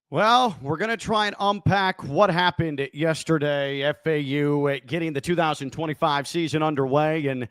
Well, we're going to try and unpack what happened yesterday, FAU getting the 2025 season underway, and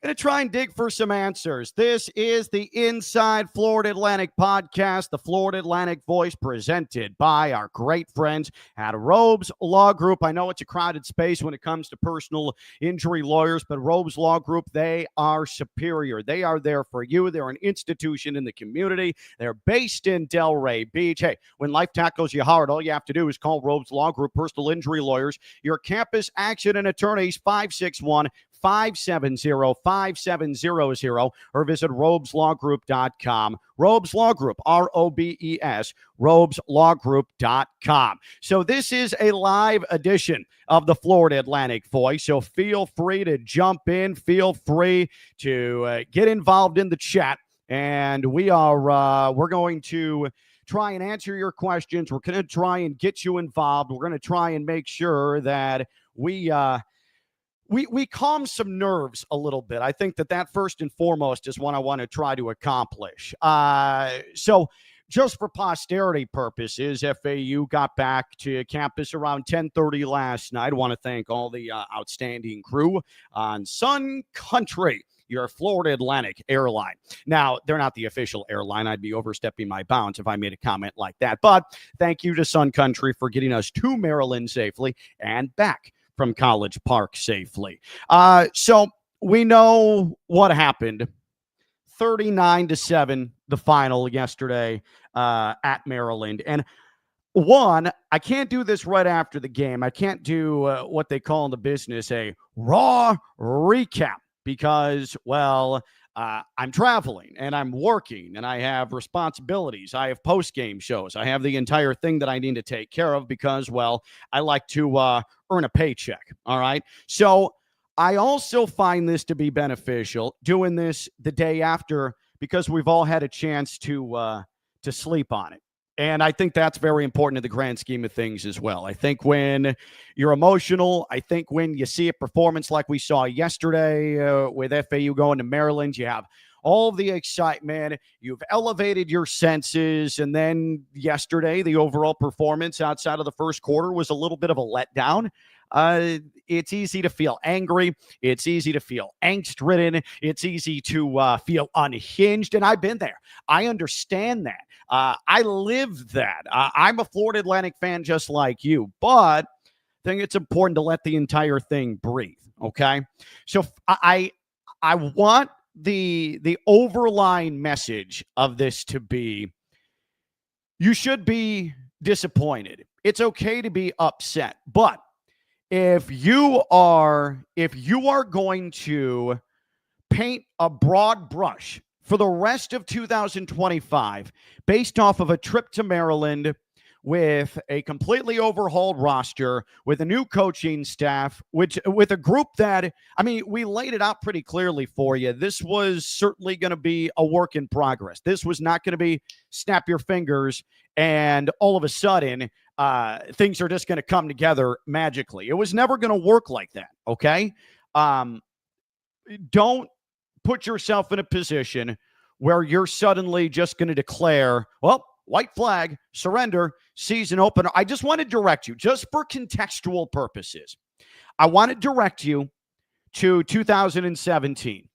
going to try and dig for some answers. This is the Inside Florida Atlantic podcast, the Florida Atlantic Voice, presented by our great friends at Robes Law Group. I know it's a crowded space when it comes to personal injury lawyers, but Robes Law Group, they are superior. They are there for you. They're an institution in the community. They're based in Delray Beach. Hey, when life tackles you hard, all you have to do is call Robes Law Group personal injury lawyers, your campus accident attorneys, 561 570-5700, or visit robeslawgroup.com. Robes Law Group, ROBES, robeslawgroup.com. So this is a live edition of the Florida Atlantic Voice, so feel free to jump in. Feel free to get involved in the chat, and we're going to try and answer your questions. We're going to try and get you involved. We're going to try and make sure that we calm some nerves a little bit. I think that first and foremost is what I want to try to accomplish. So just for posterity purposes, FAU got back to campus around 10:30 last night. I want to thank all the outstanding crew on Sun Country, your Florida Atlantic airline. Now, they're not the official airline. I'd be overstepping my bounds if I made a comment like that. But thank you to Sun Country for getting us to Maryland safely and back from College Park safely. So we know what happened. 39-7, the final yesterday at Maryland. And one, I can't do this right after the game. I can't do what they call in the business a raw recap because, well, I'm traveling and I'm working and I have responsibilities. I have post-game shows. I have the entire thing that I need to take care of because, well, I like to earn a paycheck. All right. So I also find this to be beneficial doing this the day after because we've all had a chance to sleep on it. And I think that's very important in the grand scheme of things as well. I think when you're emotional, I think when you see a performance like we saw yesterday with FAU going to Maryland, you have all the excitement, you've elevated your senses, and then yesterday, the overall performance outside of the first quarter was a little bit of a letdown. It's easy to feel angry. It's easy to feel angst-ridden. It's easy to feel unhinged, and I've been there. I understand that. I live that. I'm a Florida Atlantic fan just like you, but I think it's important to let the entire thing breathe, okay? So I want the overlying message of this to be, you should be disappointed. It's okay to be upset, but if you are going to paint a broad brush for the rest of 2025 based off of a trip to Maryland with a completely overhauled roster, with a new coaching staff, with a group that, I mean, we laid it out pretty clearly for you. This was certainly going to be a work in progress. This was not going to be snap your fingers and all of a sudden things are just going to come together magically. It was never going to work like that, okay? Don't put yourself in a position where you're suddenly just going to declare, well, white flag, surrender, season opener. I just want to direct you, just for contextual purposes, I want to direct you to 2017.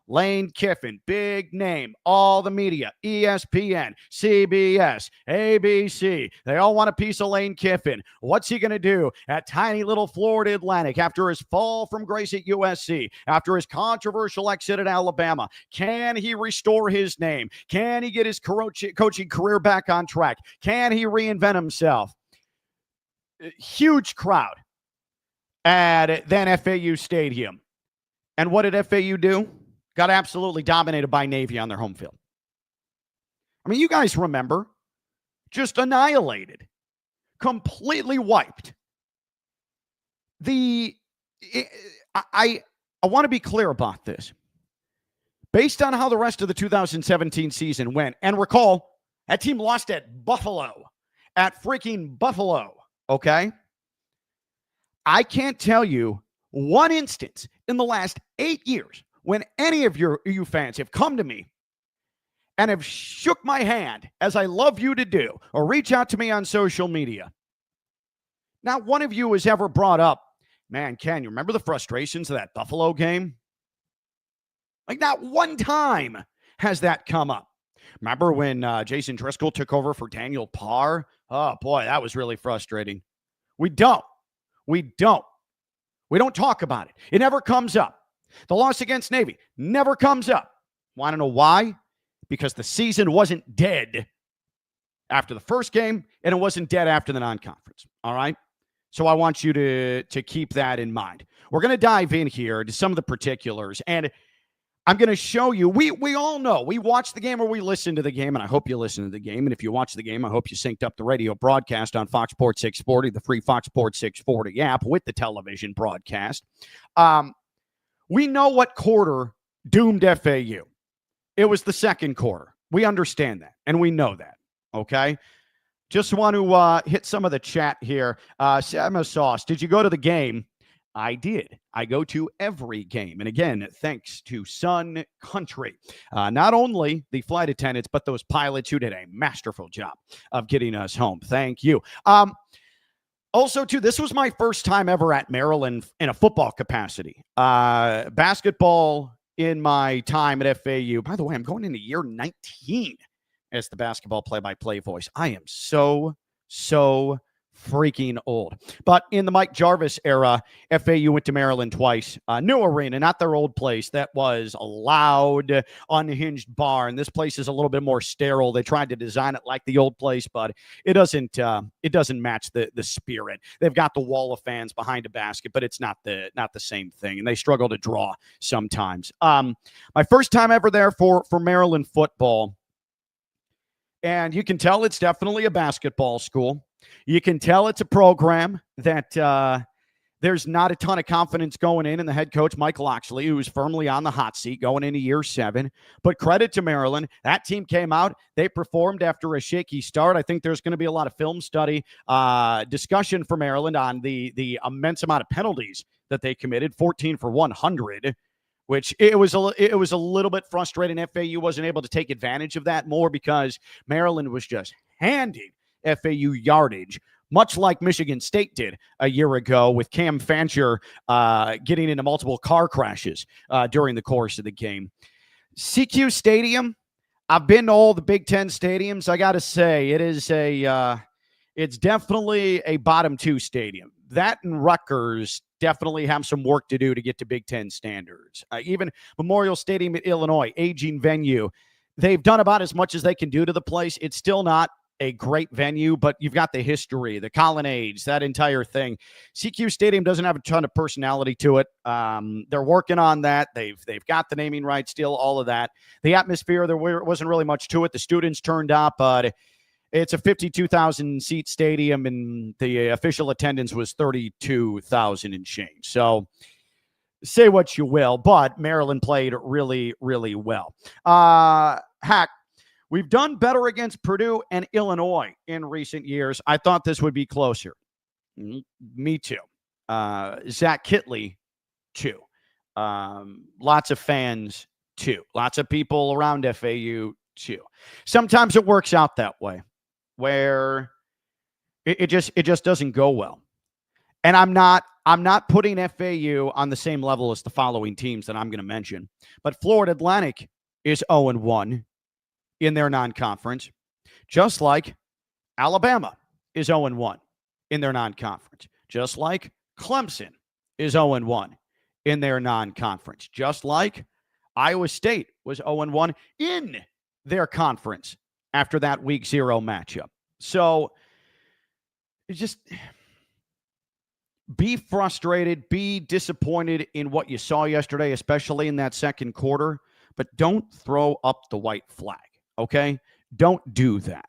Lane Kiffin, big name, all the media, ESPN, CBS, ABC, they all want a piece of Lane Kiffin. What's he going to do at tiny little Florida Atlantic after his fall from grace at USC, after his controversial exit at Alabama? Can he restore his name? Can he get his coaching career back on track? Can he reinvent himself? Huge crowd at then FAU Stadium. And what did FAU do? Got absolutely dominated by Navy on their home field. I mean, you guys remember, just annihilated, completely wiped. I want to be clear about this. Based on how the rest of the 2017 season went, and recall, that team lost at Buffalo, at freaking Buffalo, okay? I can't tell you one instance in the last 8 years when any of you fans have come to me and have shook my hand, as I love you to do, or reach out to me on social media, not one of you has ever brought up, man, Ken, you remember the frustrations of that Buffalo game? Like, not one time has that come up. Remember when Jason Driscoll took over for Daniel Parr? Oh, boy, that was really frustrating. We don't talk about it. It never comes up. The loss against Navy never comes up. Want to know why? Because the season wasn't dead after the first game, and it wasn't dead after the non-conference. All right? So I want you to keep that in mind. We're going to dive in here to some of the particulars, and I'm going to show you. We all know. We watch the game or we listen to the game, and I hope you listen to the game. And if you watch the game, I hope you synced up the radio broadcast on Fox Sports 640, the free Fox Sports 640 app with the television broadcast. We know what quarter doomed FAU. It was the second quarter. We understand that, and we know that, okay? Just want to hit some of the chat here. Sama Sauce, did you go to the game? I did. I go to every game. And again, thanks to Sun Country. Not only the flight attendants, but those pilots who did a masterful job of getting us home. Thank you. Also, too, this was my first time ever at Maryland in a football capacity. Basketball in my time at FAU. By the way, I'm going into year 19 as the basketball play-by-play voice. I am so freaking old. But in the Mike Jarvis era, FAU went to Maryland twice. New arena, not their old place. That was a loud, unhinged barn. This place is a little bit more sterile. They tried to design it like the old place, but it doesn't match the spirit. They've got the wall of fans behind a basket, but it's not the same thing. And they struggle to draw sometimes. My first time ever there for Maryland football. And you can tell it's definitely a basketball school. You can tell it's a program that there's not a ton of confidence going in the head coach, Mike Loxley, who's firmly on the hot seat going into year 7. But credit to Maryland. That team came out. They performed after a shaky start. I think there's going to be a lot of film study discussion for Maryland on the immense amount of penalties that they committed, 14 for 100. Which it was a little bit frustrating. FAU wasn't able to take advantage of that more because Maryland was just handing FAU yardage, much like Michigan State did a year ago with Cam Fancher getting into multiple car crashes during the course of the game. CQ Stadium, I've been to all the Big Ten stadiums. I got to say, it's definitely a bottom 2 stadium. That and Rutgers definitely have some work to do to get to Big Ten standards. Even Memorial Stadium in Illinois, aging venue, they've done about as much as they can do to the place. It's still not a great venue, but you've got the history, the colonnades, that entire thing. CQ Stadium doesn't have a ton of personality to it. They're working on that. They've got the naming rights still, all of that. The atmosphere, there wasn't really much to it. The students turned up, but it's a 52,000 seat stadium, and the official attendance was 32,000 and change. So say what you will, but Maryland played really, really well. Hack, we've done better against Purdue and Illinois in recent years. I thought this would be closer. Me too. Zach Kittley, too. Lots of fans, too. Lots of people around FAU, too. Sometimes it works out that way, where it just doesn't go well. And I'm not putting FAU on the same level as the following teams that I'm going to mention. But Florida Atlantic is 0-1 in their non-conference, just like Alabama is 0-1 in their non-conference, just like Clemson is 0-1 in their non-conference, just like Iowa State was 0-1 in their conference after that week 0 matchup. So just be frustrated, be disappointed in what you saw yesterday, especially in that second quarter, but don't throw up the white flag, okay? Don't do that.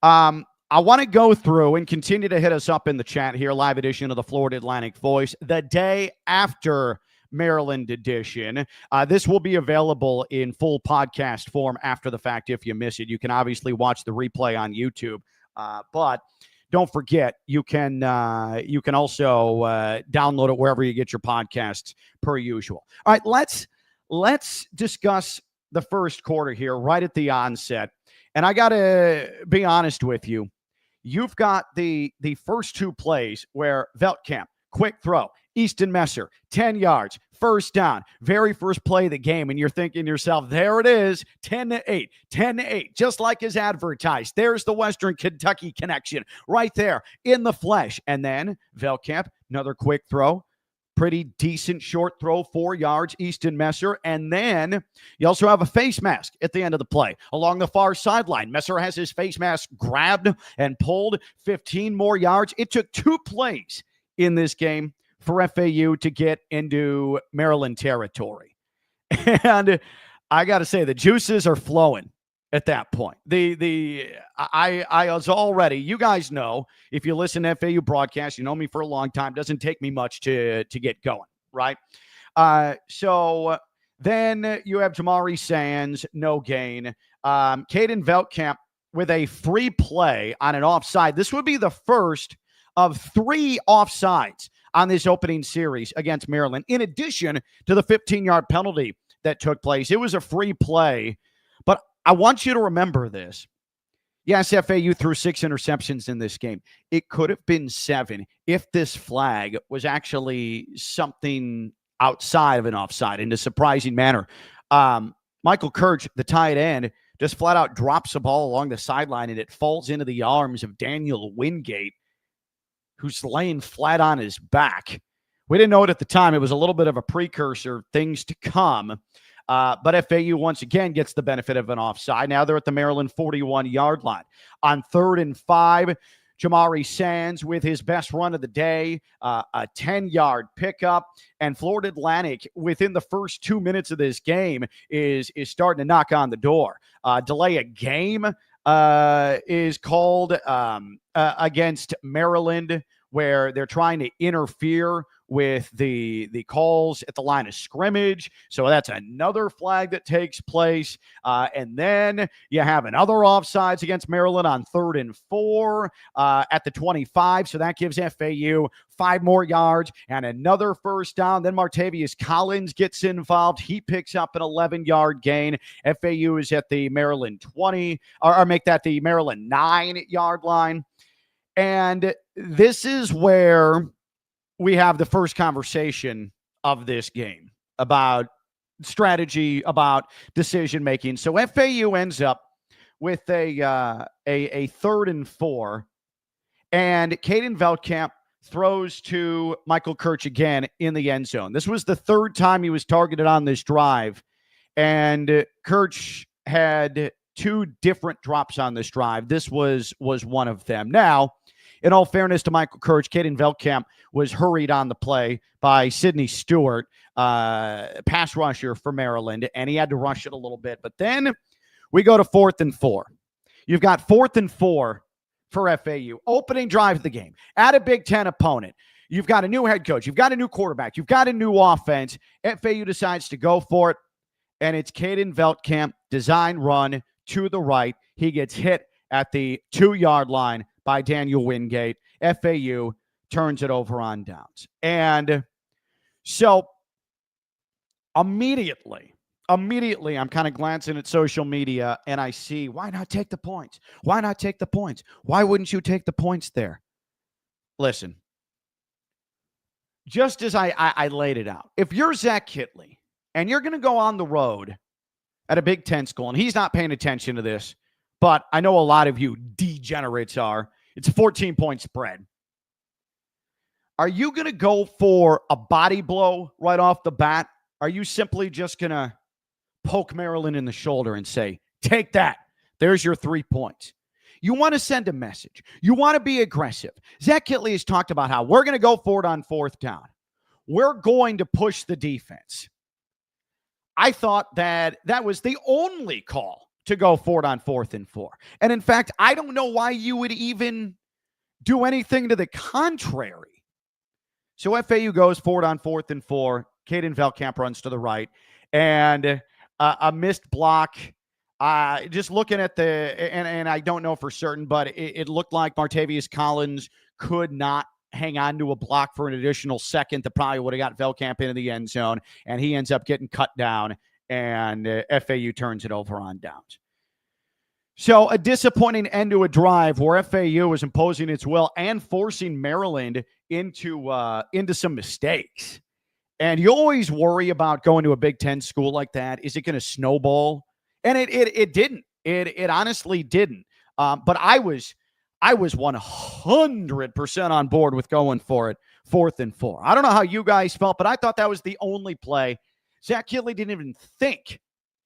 I want to go through and continue to hit us up in the chat here, live edition of the Florida Atlantic Voice, the day after Maryland edition. This will be available in full podcast form after the fact. If you miss it, you can obviously watch the replay on YouTube. But don't forget, you can also download it wherever you get your podcasts per usual. All right, let's discuss the first quarter here, right at the onset. And I got to be honest with you. You've got the first two plays where Veldkamp, quick throw, Easton Messer, 10 yards, first down, very first play of the game. And you're thinking to yourself, there it is, 10-8, 10-8, just like is advertised. There's the Western Kentucky connection right there in the flesh. And then Veldkamp, another quick throw, pretty decent short throw, 4 yards, Easton Messer. And then you also have a face mask at the end of the play along the far sideline. Messer has his face mask grabbed and pulled 15 more yards. It took 2 plays in this game for FAU to get into Maryland territory. And I got to say, the juices are flowing at that point. I was already, you guys know, if you listen to FAU broadcast, you know me for a long time, doesn't take me much to get going, right? So then you have Jamari Sands, no gain. Caden Veldkamp with a free play on an offside. This would be the first of 3 offsides on this opening series against Maryland, in addition to the 15-yard penalty that took place. It was a free play, but I want you to remember this. Yes, FAU threw 6 interceptions in this game. It could have been 7 if this flag was actually something outside of an offside in a surprising manner. Michael Kirch, the tight end, just flat out drops a ball along the sideline, and it falls into the arms of Daniel Wingate, who's laying flat on his back. We didn't know it at the time. It was a little bit of a precursor, things to come. But FAU once again gets the benefit of an offside. Now they're at the Maryland 41-yard line. On 3rd and 5, Jamari Sands with his best run of the day, a 10-yard pickup. And Florida Atlantic, within the first 2 minutes of this game, is starting to knock on the door. Delay a game is called against Maryland, where they're trying to interfere with the calls at the line of scrimmage. So that's another flag that takes place. And then you have another offsides against Maryland on 3rd and 4 at the 25. So that gives FAU 5 more yards and another first down. Then Martavius Collins gets involved. He picks up an 11-yard gain. FAU is at the Maryland 20, or make that the Maryland 9-yard line. And this is where we have the first conversation of this game about strategy, about decision-making. So FAU ends up with a 3rd and 4, and Caden Veldkamp throws to Michael Kirch again in the end zone. This was the 3rd time he was targeted on this drive, and Kirch had 2 different drops on this drive. This was one of them. Now, in all fairness to Michael Kirch, Caden Veldkamp was hurried on the play by Sidney Stewart, pass rusher for Maryland, and he had to rush it a little bit. But then we go to 4th and 4. You've got 4th and 4 for FAU. Opening drive of the game at a Big Ten opponent. You've got a new head coach. You've got a new quarterback. You've got a new offense. FAU decides to go for it, and it's Caden Veldkamp, design run to the right. He gets hit at the 2-yard line by Daniel Wingate. FAU turns it over on downs. And so immediately, I'm kind of glancing at social media, and I see, why not take the points? Why not take the points? Why wouldn't you take the points there? Listen, just as I laid it out, if you're Zach Kittley and you're going to go on the road at a Big Ten school, and he's not paying attention to this, but I know a lot of you degenerates are. It's a 14-point spread. Are you going to go for a body blow right off the bat? Are you simply just going to poke Maryland in the shoulder and say, take that. There's your 3 points. You want to send a message. You want to be aggressive. Zach Kittley has talked about how we're going to go for it on 4th down. We're going to push the defense. I thought that was the only call to go for it on 4th and 4. And in fact, I don't know why you would even do anything to the contrary. So FAU goes for it on 4th and 4. Caden Veldkamp runs to the right. And a missed block. Just looking at and I don't know for certain, but it looked like Martavius Collins could not hang on to a block for an additional second that probably would have got Veldkamp into the end zone. And he ends up getting cut down and FAU turns it over on downs. So a disappointing end to a drive where FAU was imposing its will and forcing Maryland into some mistakes. And you always worry about going to a Big Ten school like that. Is it going to snowball? And it didn't. It honestly didn't. But I was 100% on board with going for it, 4th and 4. I don't know how you guys felt, but I thought that was the only play. Zach Kittley didn't even think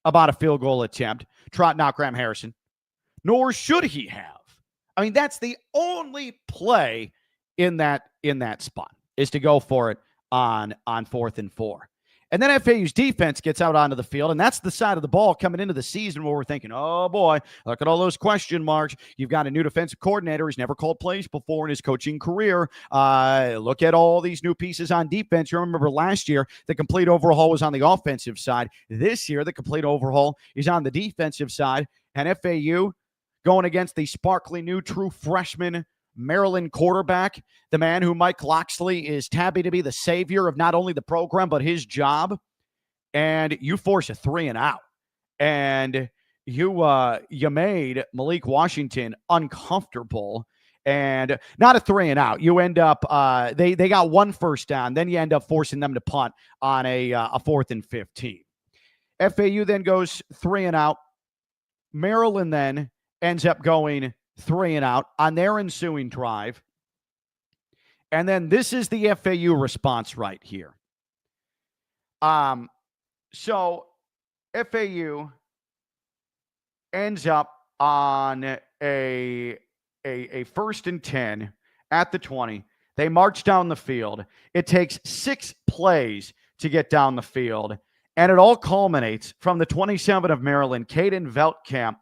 about a field goal attempt. Trot out Graham Harrison. Nor should he have. I mean, that's the only play in that spot, is to go for it on 4th and 4. And then FAU's defense gets out onto the field, and that's the side of the ball coming into the season where we're thinking, oh boy, look at all those question marks. You've got a new defensive coordinator. He's never called plays before in his coaching career. Look at all these new pieces on defense. You remember last year, the complete overhaul was on the offensive side. This year, the complete overhaul is on the defensive side. And FAU going against the sparkly new true freshman Maryland quarterback, the man who Mike Locksley is tabby to be the savior of not only the program, but his job. And you force a 3 and out. And you made Malik Washington uncomfortable. And not a 3 and out. You end up, they got 1 first down. Then you end up forcing them to punt on a 4th and 15. FAU then goes 3 and out. Maryland then ends up going 3 and out on their ensuing drive. And then this is the FAU response right here. So FAU ends up on a 1st and 10 at the 20. They march down the field. It takes 6 plays to get down the field. And it all culminates from the 27 of Maryland, Caden Veltkamp,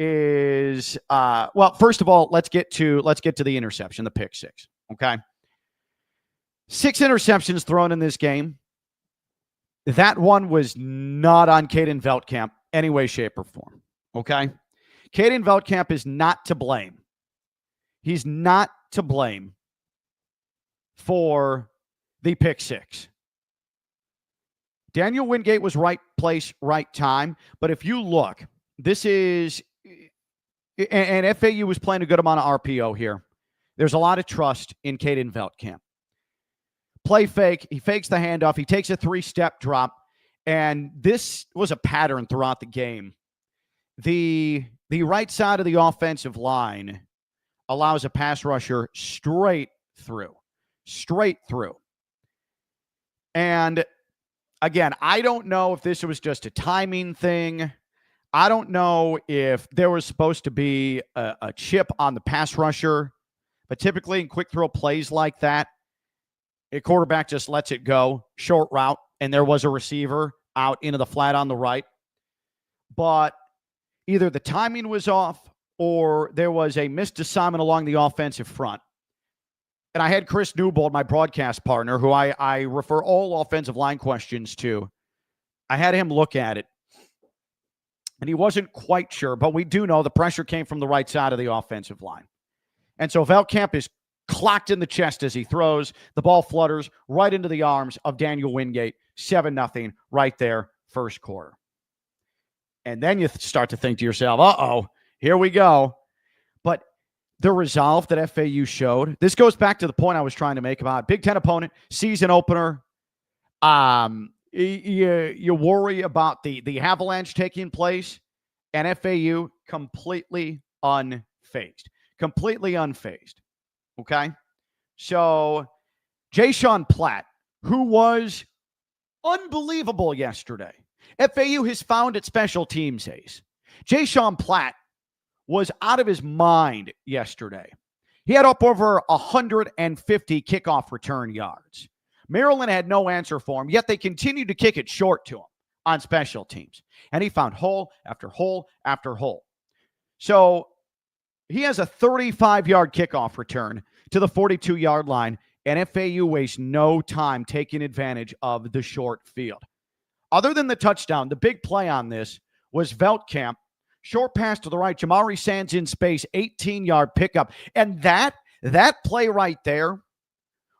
is well, first of all, let's get to the interception, the pick 6. Okay. 6 interceptions thrown in this game. That one was not on Caden Veltkamp any way, shape, or form. Okay. Caden Veltkamp is not to blame. He's not to blame for the pick 6. Daniel Wingate was right place, right time. But if you look, this is, and FAU was playing a good amount of RPO here. There's a lot of trust in Caden Veltkamp. Play fake. He fakes the handoff. He takes a 3-step drop. And this was a pattern throughout the game. The right side of the offensive line allows a pass rusher straight through. And again, I don't know if this was just a timing thing. I don't know if there was supposed to be a chip on the pass rusher, but typically in quick throw plays like that, a quarterback just lets it go, short route, and there was a receiver out into the flat on the right. But either the timing was off or there was a missed assignment along the offensive front. And I had Chris Newbold, my broadcast partner, who I refer all offensive line questions to. I had him look at it. And he wasn't quite sure, but we do know the pressure came from the right side of the offensive line. And so Veltkamp is clocked in the chest as he throws. The ball flutters right into the arms of Daniel Wingate. 7-0 right there, first quarter. And then you start to think to yourself, uh-oh, here we go. But the resolve that FAU showed, this goes back to the point I was trying to make about Big Ten opponent, season opener. You worry about the avalanche taking place, and FAU completely unfazed. Okay? So, Jay-Sean Platt, who was unbelievable yesterday. FAU has found its special teams ace. Jay-Sean Platt was out of his mind yesterday. He had up over 150 kickoff return yards. Maryland had no answer for him, yet they continued to kick it short to him on special teams. And he found hole after hole after hole. So he has a 35-yard kickoff return to the 42-yard line, and FAU wastes no time taking advantage of the short field. Other than the touchdown, the big play on this was Veltkamp, short pass to the right, Jamari Sands in space, 18-yard pickup. And that play right there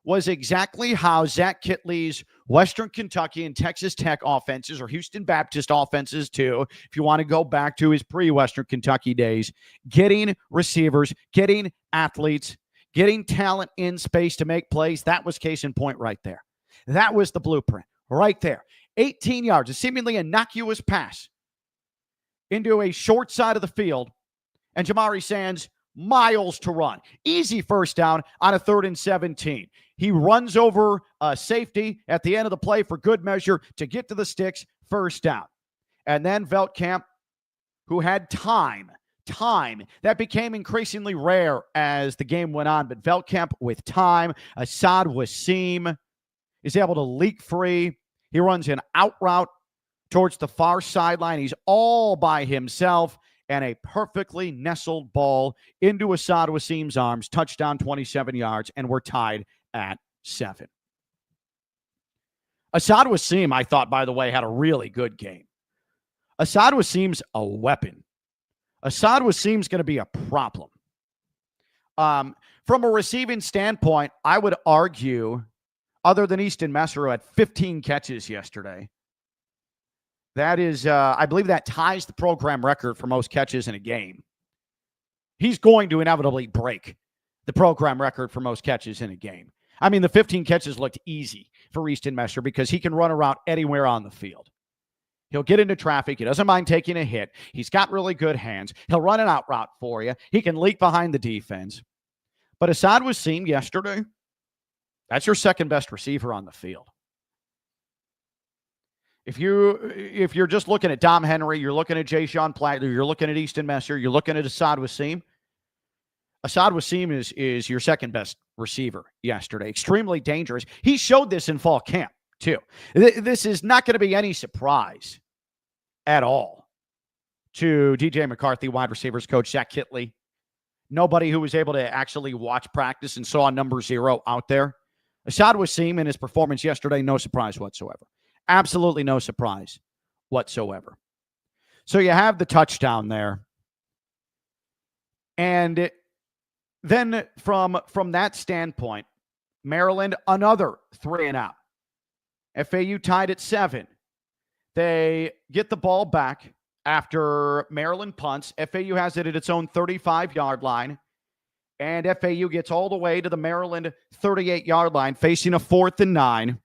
was exactly how Zach Kittley's Western Kentucky and Texas Tech offenses, or Houston Baptist offenses too, if you want to go back to his pre-Western Kentucky days, getting receivers, getting athletes, getting talent in space to make plays. That was case in point right there. That was the blueprint right there. 18 yards, a seemingly innocuous pass into a short side of the field, and Jamari Sands miles to run. Easy first down on a 3rd and 17. He runs over a safety at the end of the play for good measure to get to the sticks, first down. And then Veldkamp, who had time. That became increasingly rare as the game went on, but Veldkamp with time. Asad Wasim is able to leak free. He runs an out route towards the far sideline. He's all by himself, and a perfectly nestled ball into Asad Wasim's arms. Touchdown, 27 yards, and we're tied at 7. Asad Wasim, I thought, by the way, had a really good game. Asad Wasim's a weapon. Asad Wasim's going to be a problem. From a receiving standpoint, I would argue, other than Easton Messer, who had 15 catches yesterday, that is, I believe that ties the program record for most catches in a game. He's going to inevitably break the program record for most catches in a game. I mean, the 15 catches looked easy for Easton Messer because he can run around anywhere on the field. He'll get into traffic. He doesn't mind taking a hit. He's got really good hands. He'll run an out route for you. He can leak behind the defense. But Asad Wasim yesterday, that's your second best receiver on the field. If you're just looking at Dom Henry, you're looking at Jay-Sean Plattler, you're looking at Easton Messer, you're looking at Asad Wasim. Asad Wasim is your second best receiver yesterday. Extremely dangerous. He showed this in fall camp too. This is not going to be any surprise at all to DJ McCarthy, wide receivers coach, Zach Kittley. Nobody who was able to actually watch practice and saw number 0 out there. Asad Wasim in his performance yesterday, no surprise whatsoever. Absolutely no surprise whatsoever. So you have the touchdown there. And then from that standpoint, Maryland, another 3 and out. FAU tied at 7. They get the ball back after Maryland punts. FAU has it at its own 35-yard line. And FAU gets all the way to the Maryland 38-yard line, facing a 4th and 9.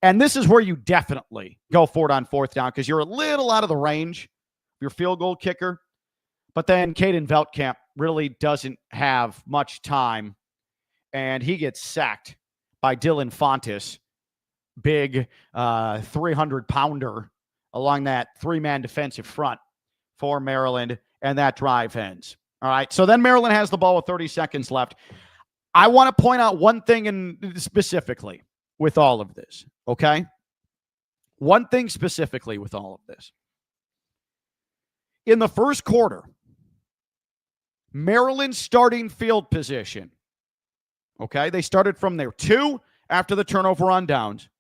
And this is where you definitely go for it on 4th down because you're a little out of the range of your field goal kicker. But then Caden Veldkamp really doesn't have much time, and he gets sacked by Dylan Fontes, big 300-pounder along that 3-man defensive front for Maryland, and that drive ends. All right, so then Maryland has the ball with 30 seconds left. I want to point out one thing specifically with all of this, okay? One thing specifically with all of this. In the first quarter, Maryland's starting field position, okay? They started from their 2 after the turnover on downs.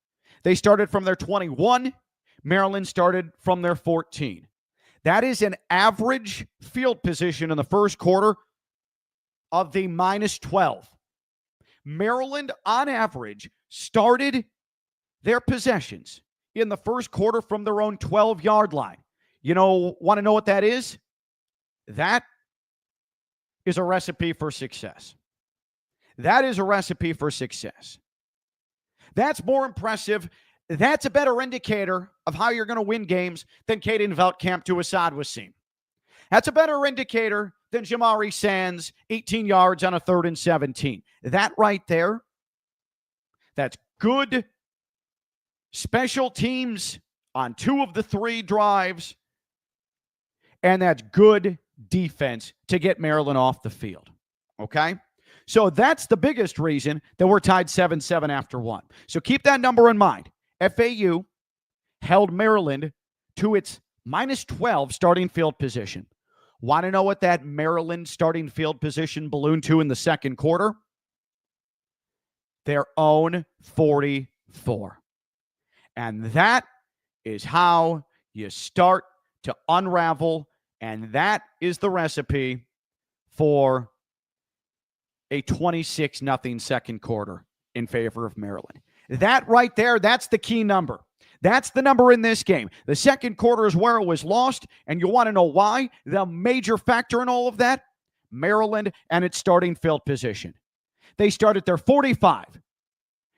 They started from their 21. Maryland started from their 14. That is an average field position in the first quarter of the -12. Maryland, on average, started their possessions in the first quarter from their own 12-yard line. Want to know what that is? That is a recipe for success. That is a recipe for success. That's more impressive. That's a better indicator of how you're going to win games than Caden Veldkamp to Asad Wasim. That's a better indicator than Jamari Sands, 18 yards on a 3rd and 17. That right there, that's good special teams on 2 of the 3 drives, and that's good defense to get Maryland off the field, okay? So that's the biggest reason that we're tied 7-7 after 1. So keep that number in mind. FAU held Maryland to its -12 starting field position. Want to know what that Maryland starting field position ballooned to in the second quarter? Their own 44. And that is how you start to unravel, and that is the recipe for a 26-0 second quarter in favor of Maryland. That right there, that's the key number. That's the number in this game. The second quarter is where it was lost, and you want to know why? The major factor in all of that? Maryland and its starting field position. They start at their 45,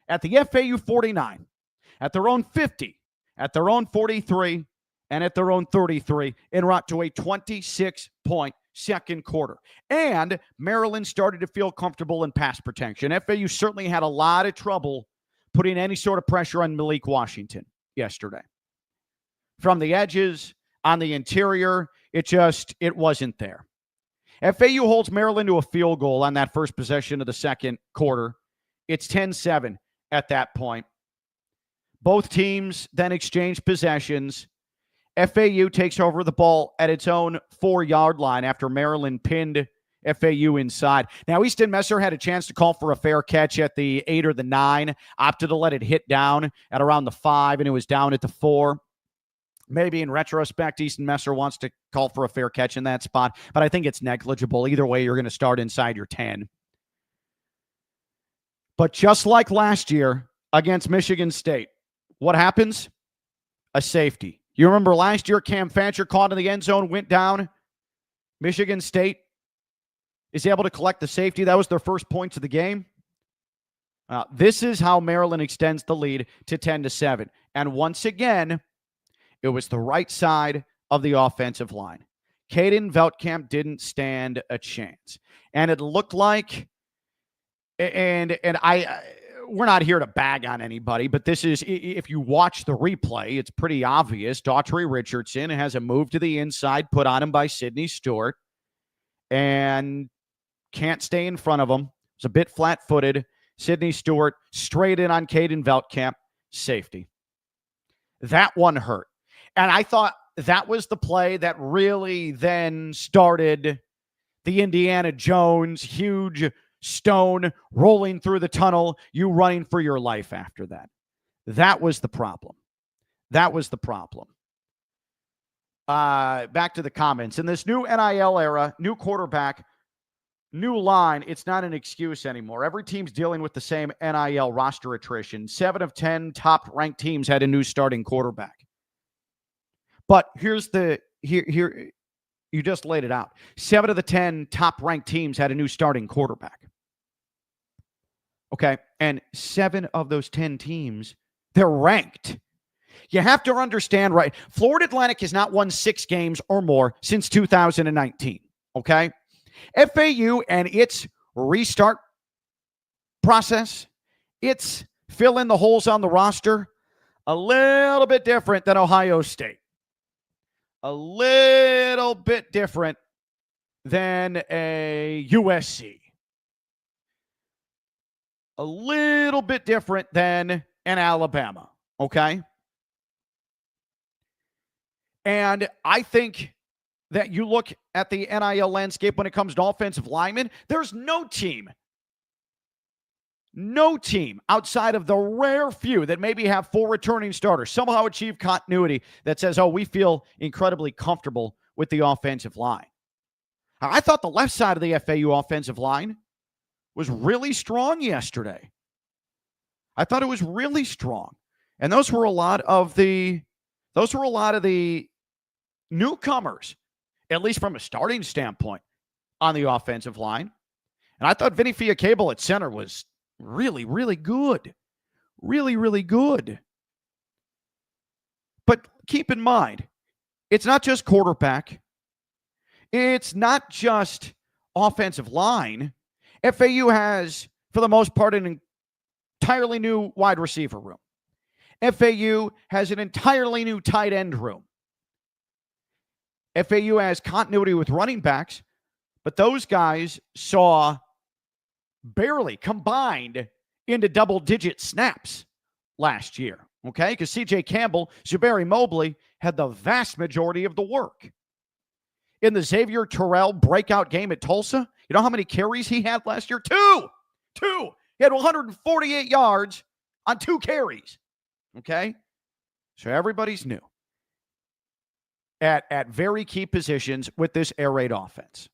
at the FAU 49, at their own 50, at their own 43, and at their own 33, en route to a 26-point second quarter. And Maryland started to feel comfortable in pass protection. FAU certainly had a lot of trouble putting any sort of pressure on Malik Washington yesterday. From the edges, on the interior, it wasn't there. FAU holds Maryland to a field goal on that first possession of the second quarter. It's 10-7 at that point. Both teams then exchange possessions. FAU takes over the ball at its own 4-yard line after Maryland pinned FAU inside. Now, Easton Messer had a chance to call for a fair catch at the 8 or the 9, opted to let it hit down at around the 5, and it was down at the 4. Maybe in retrospect, Easton Messer wants to call for a fair catch in that spot, but I think it's negligible. Either way, you're going to start inside your 10. But just like last year against Michigan State, what happens? A safety. You remember last year, Cam Fancher caught in the end zone, went down. Michigan State is able to collect the safety. That was their first points of the game. This is how Maryland extends the lead to 10-7. And once again, it was the right side of the offensive line. Caden Veltkamp didn't stand a chance. And it looked like, and we're not here to bag on anybody, but this is, if you watch the replay, it's pretty obvious. Daughtry Richardson has a move to the inside put on him by Sidney Stewart and can't stay in front of him. It's a bit flat-footed. Sidney Stewart straight in on Caden Veltkamp, safety. That one hurt. And I thought that was the play that really then started the Indiana Jones huge stone rolling through the tunnel, you running for your life after that. That was the problem. That was the problem. Back to the comments. In this new NIL era, new quarterback, new line, it's not an excuse anymore. Every team's dealing with the same NIL roster attrition. 7 of 10 top-ranked teams had a new starting quarterback. But here's here you just laid it out. 7 of the 10 top-ranked teams had a new starting quarterback. Okay, and 7 of those 10 teams, they're ranked. You have to understand, right? Florida Atlantic has not won 6 games or more since 2019, okay? FAU and its restart process, its fill in the holes on the roster, a little bit different than Ohio State. A little bit different than a USC. A little bit different than an Alabama, okay? And I think that you look at the NIL landscape when it comes to offensive linemen, there's no team outside of the rare few that maybe have 4 returning starters somehow achieve continuity that says, oh, we feel incredibly comfortable with the offensive line. I thought the left side of the FAU offensive line was really strong yesterday. I thought it was really strong. And those were a lot of the newcomers, at least from a starting standpoint, on the offensive line. And I thought Vinny Fiacable at center was really, really good. Really, really good. But keep in mind, it's not just quarterback. It's not just offensive line. FAU has, for the most part, an entirely new wide receiver room. FAU has an entirely new tight end room. FAU has continuity with running backs, but those guys saw barely combined into double-digit snaps last year, okay? Because C.J. Campbell, Jabari Mobley had the vast majority of the work. In the Xavier Terrell breakout game at Tulsa, you know how many carries he had last year? Two! He had 148 yards on 2 carries, okay? So everybody's new at very key positions with this air raid offense.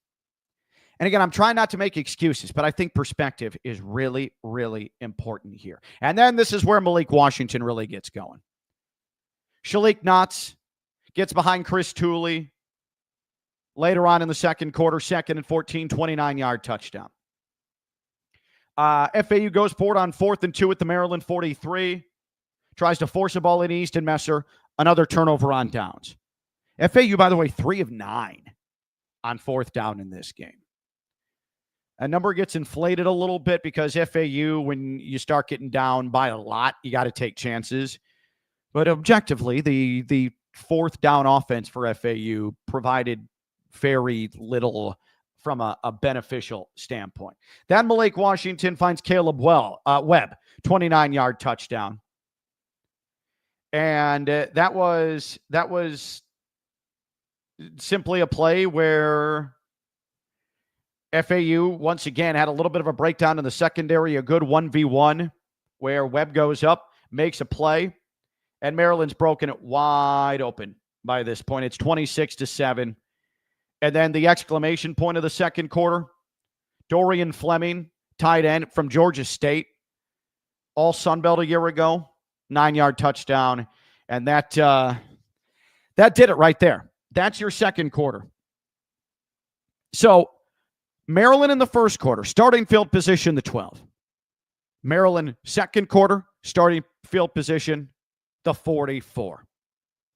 And again, I'm trying not to make excuses, but I think perspective is really, really important here. And then this is where Malik Washington really gets going. Shalik Knotts gets behind Chris Tooley later on in the second quarter, 2nd and 14, 29-yard touchdown. FAU goes forward on 4th and 2 at the Maryland 43. Tries to force a ball in Easton Messer. Another turnover on downs. FAU, by the way, 3 of 9 on 4th down in this game. A number gets inflated a little bit because FAU, when you start getting down by a lot, you got to take chances. But objectively, the 4th down offense for FAU provided very little from a beneficial standpoint. Then Malik Washington finds Caleb Webb, 29-yard touchdown. And that was simply a play where FAU, once again, had a little bit of a breakdown in the secondary, a good 1v1 where Webb goes up, makes a play, and Maryland's broken it wide open by this point. It's 26-7. And then the exclamation point of the second quarter, Dorian Fleming, tight end from Georgia State, all Sun Belt a year ago, 9-yard touchdown. And that did it right there. That's your second quarter. So Maryland in the first quarter, starting field position, the 12. Maryland second quarter, starting field position, the 44.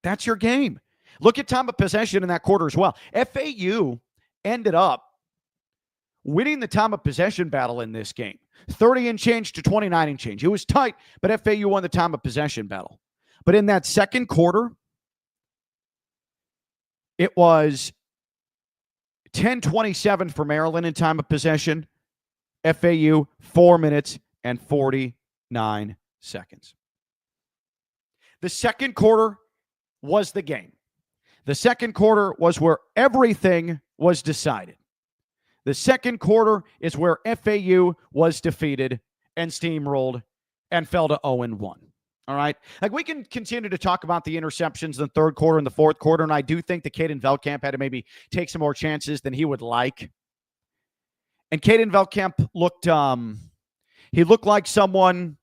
That's your game. Look at time of possession in that quarter as well. FAU ended up winning the time of possession battle in this game. 30 and change to 29 and change. It was tight, but FAU won the time of possession battle. But in that second quarter, it was 10:27 for Maryland in time of possession. FAU, 4 minutes and 49 seconds. The second quarter was the game. The second quarter was where everything was decided. The second quarter is where FAU was defeated and steamrolled and fell to 0-1. All right? Like, we can continue to talk about the interceptions in the third quarter and the fourth quarter, and I do think that Caden Veldkamp had to maybe take some more chances than he would like. And Caden Veldkamp looked like someone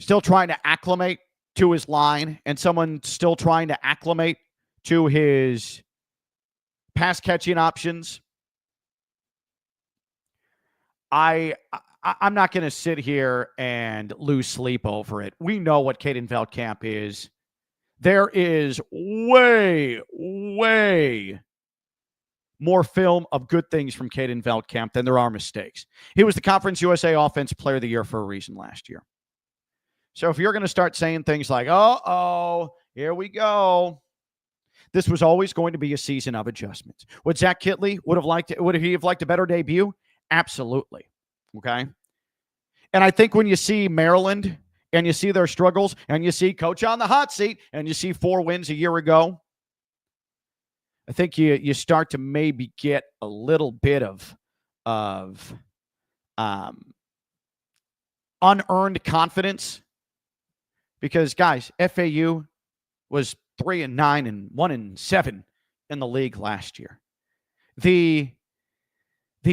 still trying to acclimate to his line and someone still trying to acclimate to his pass catching options. I'm not going to sit here and lose sleep over it. We know what Caden Veldkamp is. There is way, way more film of good things from Caden Veldkamp than there are mistakes. He was the Conference USA Offensive Player of the Year for a reason last year. So if you're going to start saying things like, here we go. This was always going to be a season of adjustments. Would Zach Kittley would he have liked a better debut? Absolutely. Okay. And I think when you see Maryland and you see their struggles and you see Coach on the hot seat and you see 4 wins a year ago, I think you start to maybe get a little bit of unearned confidence. Because, guys, FAU was 3-9 and 1-7 in the league last year. The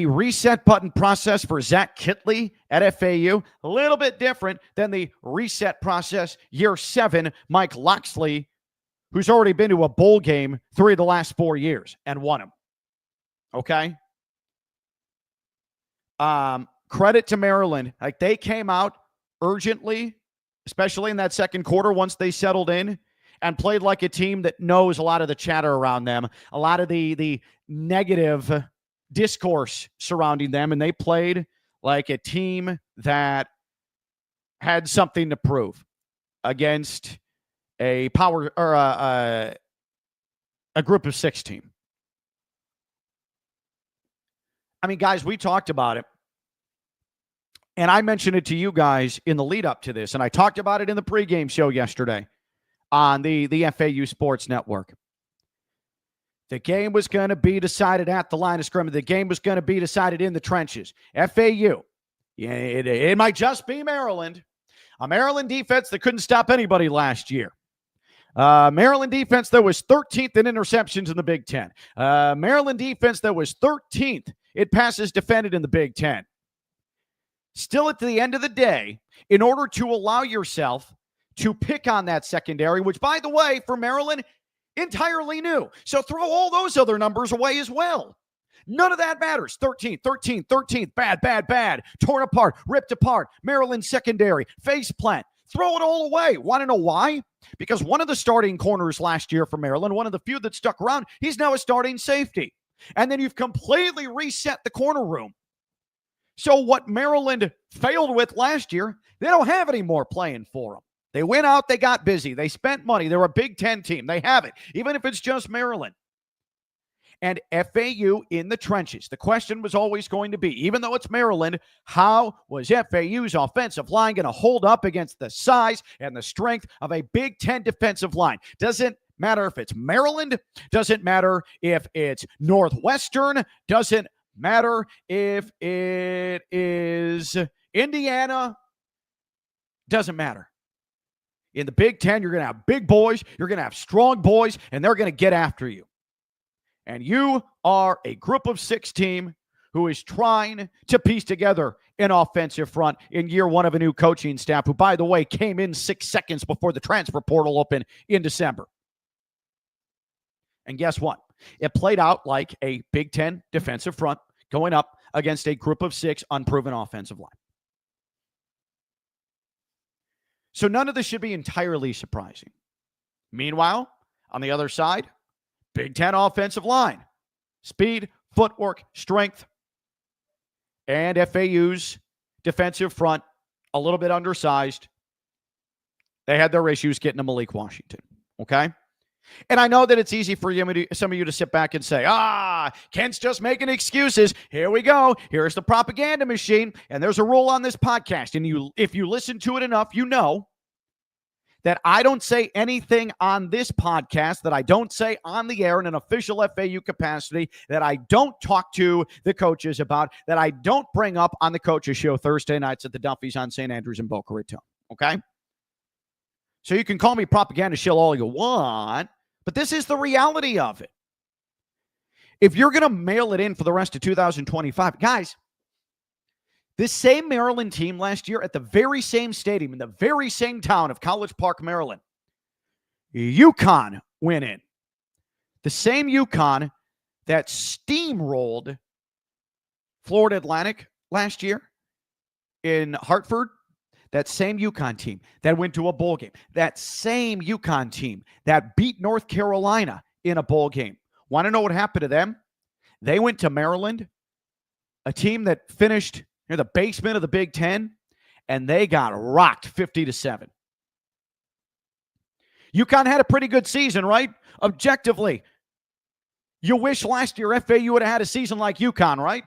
reset button process for Zach Kittley at FAU, a little bit different than the reset process year 7, Mike Loxley, who's already been to a bowl game 3 of the last 4 years and won them. Okay? Credit to Maryland. Like, they came out urgently, especially in that second quarter once they settled in, and played like a team that knows a lot of the chatter around them, a lot of the negative discourse surrounding them, and they played like a team that had something to prove against a power or a group of 6 team. I mean, guys, we talked about it. And I mentioned it to you guys in the lead up to this, and I talked about it in the pregame show yesterday on the FAU Sports Network. The game was going to be decided at the line of scrimmage. The game was going to be decided in the trenches. FAU, it might just be Maryland. A Maryland defense that couldn't stop anybody last year. Maryland defense that was 13th in interceptions in the Big Ten. Maryland defense that was 13th It passes defended in the Big Ten. Still, at the end of the day, in order to allow yourself to pick on that secondary, which, by the way, for Maryland, entirely new. So throw all those other numbers away as well. None of that matters. 13th, 13th, 13th, bad, bad, bad. Torn apart, ripped apart. Maryland secondary, face plant. Throw it all away. Want to know why? Because one of the starting corners last year for Maryland, one of the few that stuck around, he's now a starting safety. And then you've completely reset the corner room. So what Maryland failed with last year, they don't have any more playing for them. They went out, they got busy, they spent money. They're a Big Ten team. They have it, even if it's just Maryland. And FAU in the trenches. The question was always going to be, even though it's Maryland, how was FAU's offensive line going to hold up against the size and the strength of a Big Ten defensive line? Doesn't matter if it's Maryland, doesn't matter if it's Northwestern, doesn't matter if it is Indiana, doesn't matter. In the Big Ten, you're going to have big boys, you're going to have strong boys, and they're going to get after you. And you are a group of 6 team who is trying to piece together an offensive front in year one of a new coaching staff, who, by the way, came in 6 seconds before the transfer portal opened in December. And guess what? It played out like a Big Ten defensive front going up against a group of 6 unproven offensive line. So none of this should be entirely surprising. Meanwhile, on the other side, Big Ten offensive line, speed, footwork, strength, and FAU's defensive front, a little bit undersized. They had their issues getting to Malik Washington, okay? And I know that it's easy for some of you to sit back and say, Kent's just making excuses. Here we go. Here's the propaganda machine. And there's a rule on this podcast. And if you listen to it enough, you know that I don't say anything on this podcast that I don't say on the air in an official FAU capacity, that I don't talk to the coaches about, that I don't bring up on the coaches show Thursday nights at the Duffy's on St. Andrews and Boca Raton. Okay? So you can call me propaganda shill all you want, but this is the reality of it. If you're going to mail it in for the rest of 2025, guys, this same Maryland team last year at the very same stadium in the very same town of College Park, Maryland, UConn went in. The same UConn that steamrolled Florida Atlantic last year in Hartford, that same UConn team that went to a bowl game, that same UConn team that beat North Carolina in a bowl game. Want to know what happened to them? They went to Maryland, a team that finished near the basement of the Big Ten, and they got rocked 50-7. UConn had a pretty good season, right? Objectively. You wish last year FAU would have had a season like UConn, right?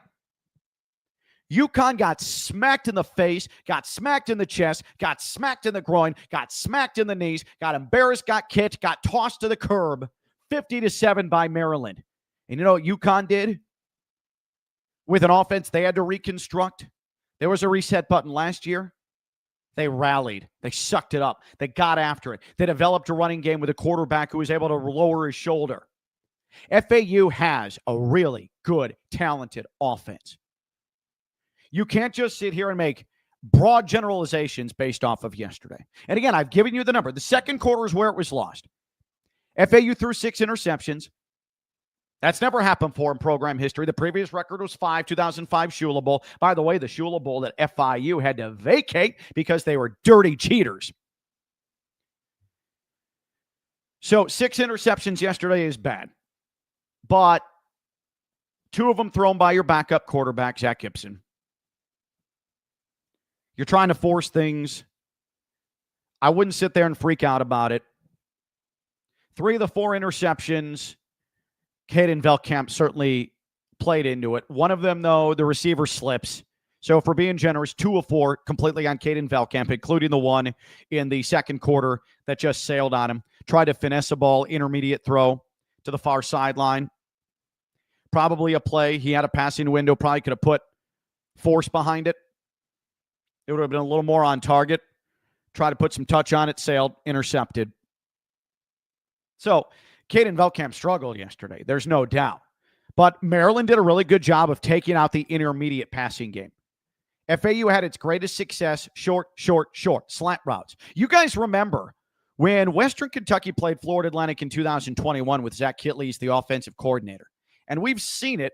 UConn got smacked in the face, got smacked in the chest, got smacked in the groin, got smacked in the knees, got embarrassed, got kicked, got tossed to the curb, 50-7 by Maryland. And you know what UConn did? With an offense they had to reconstruct. There was a reset button last year. They rallied. They sucked it up. They got after it. They developed a running game with a quarterback who was able to lower his shoulder. FAU has a really good, talented offense. You can't just sit here and make broad generalizations based off of yesterday. And again, I've given you the number. The second quarter is where it was lost. FAU threw 6 interceptions. That's never happened before in program history. The previous record was 5, 2005 Shula Bowl. By the way, the Shula Bowl that FIU had to vacate because they were dirty cheaters. So 6 interceptions yesterday is bad. But 2 of them thrown by your backup quarterback, Zach Gibson. You're trying to force things. I wouldn't sit there and freak out about it. 3 of the 4 interceptions, Caden Velkamp certainly played into it. One of them, though, the receiver slips. So if we're being generous, 2 of 4 completely on Caden Velkamp, including the one in the second quarter that just sailed on him. Tried to finesse a ball, intermediate throw to the far sideline. Probably a play. He had a passing window, probably could have put force behind it. It would have been a little more on target. Try to put some touch on it, sailed, intercepted. So Caden Velkamp struggled yesterday. There's no doubt. But Maryland did a really good job of taking out the intermediate passing game. FAU had its greatest success short, slant routes. You guys remember when Western Kentucky played Florida Atlantic in 2021 with Zach Kittley as the offensive coordinator. And we've seen it,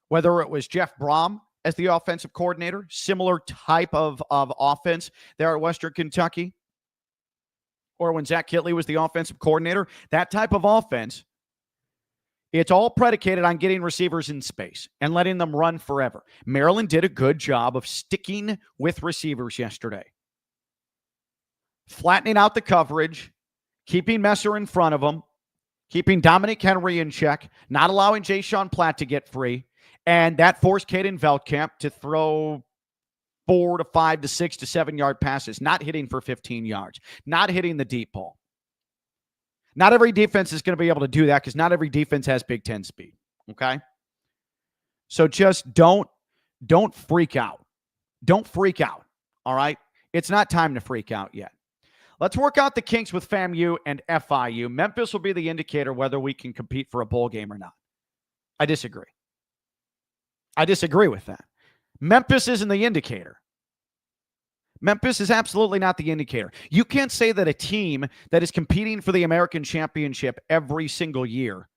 whether it was Jeff Brom as the offensive coordinator, similar type of offense there at Western Kentucky, or when Zach Kittley was the offensive coordinator, that type of offense, it's all predicated on getting receivers in space and letting them run forever. Maryland did a good job of sticking with receivers yesterday. Flattening out the coverage, keeping Messer in front of them, keeping Dominic Henry in check, not allowing Jay-Sean Platt to get free, and that forced Caden Veldkamp to throw 4 to 5 to 6 to 7 yard passes, not hitting for 15 yards, not hitting the deep ball. Not every defense is going to be able to do that because not every defense has Big Ten speed, okay? So just don't freak out. Don't freak out, all right? It's not time to freak out yet. Let's work out the kinks with FAMU and FIU. Memphis will be the indicator whether we can compete for a bowl game or not. I disagree. I disagree with that. Memphis isn't the indicator. Memphis is absolutely not the indicator. You can't say that a team that is competing for the American Championship every single year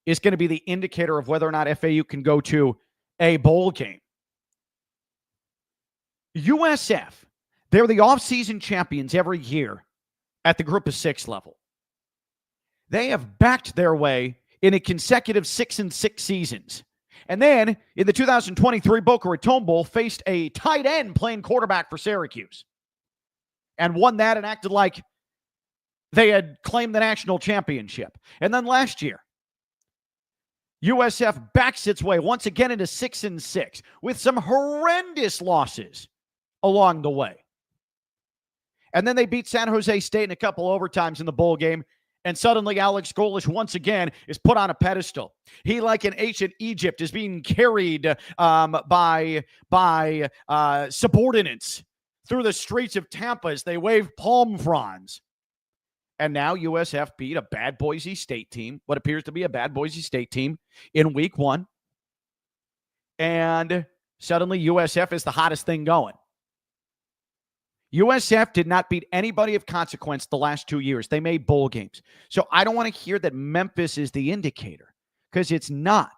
is going to be the indicator of whether or not FAU can go to a bowl game. USF, they're the offseason champions every year at the group of 6 level. They have backed their way in a consecutive 6-6 seasons. And then in the 2023 Boca Raton Bowl, faced a tight end playing quarterback for Syracuse and won that and acted like they had claimed the national championship. And then last year, USF backs its way once again into 6-6 with some horrendous losses along the way. And then they beat San Jose State in a couple overtimes in the bowl game. And suddenly Alex Golesh once again is put on a pedestal. He, like in ancient Egypt, is being carried by subordinates through the streets of Tampa as they wave palm fronds. And now USF beat a bad Boise State team, what appears to be a bad Boise State team, in week 1. And suddenly USF is the hottest thing going. USF did not beat anybody of consequence the last 2 years. They made bowl games. So I don't want to hear that Memphis is the indicator, because it's not.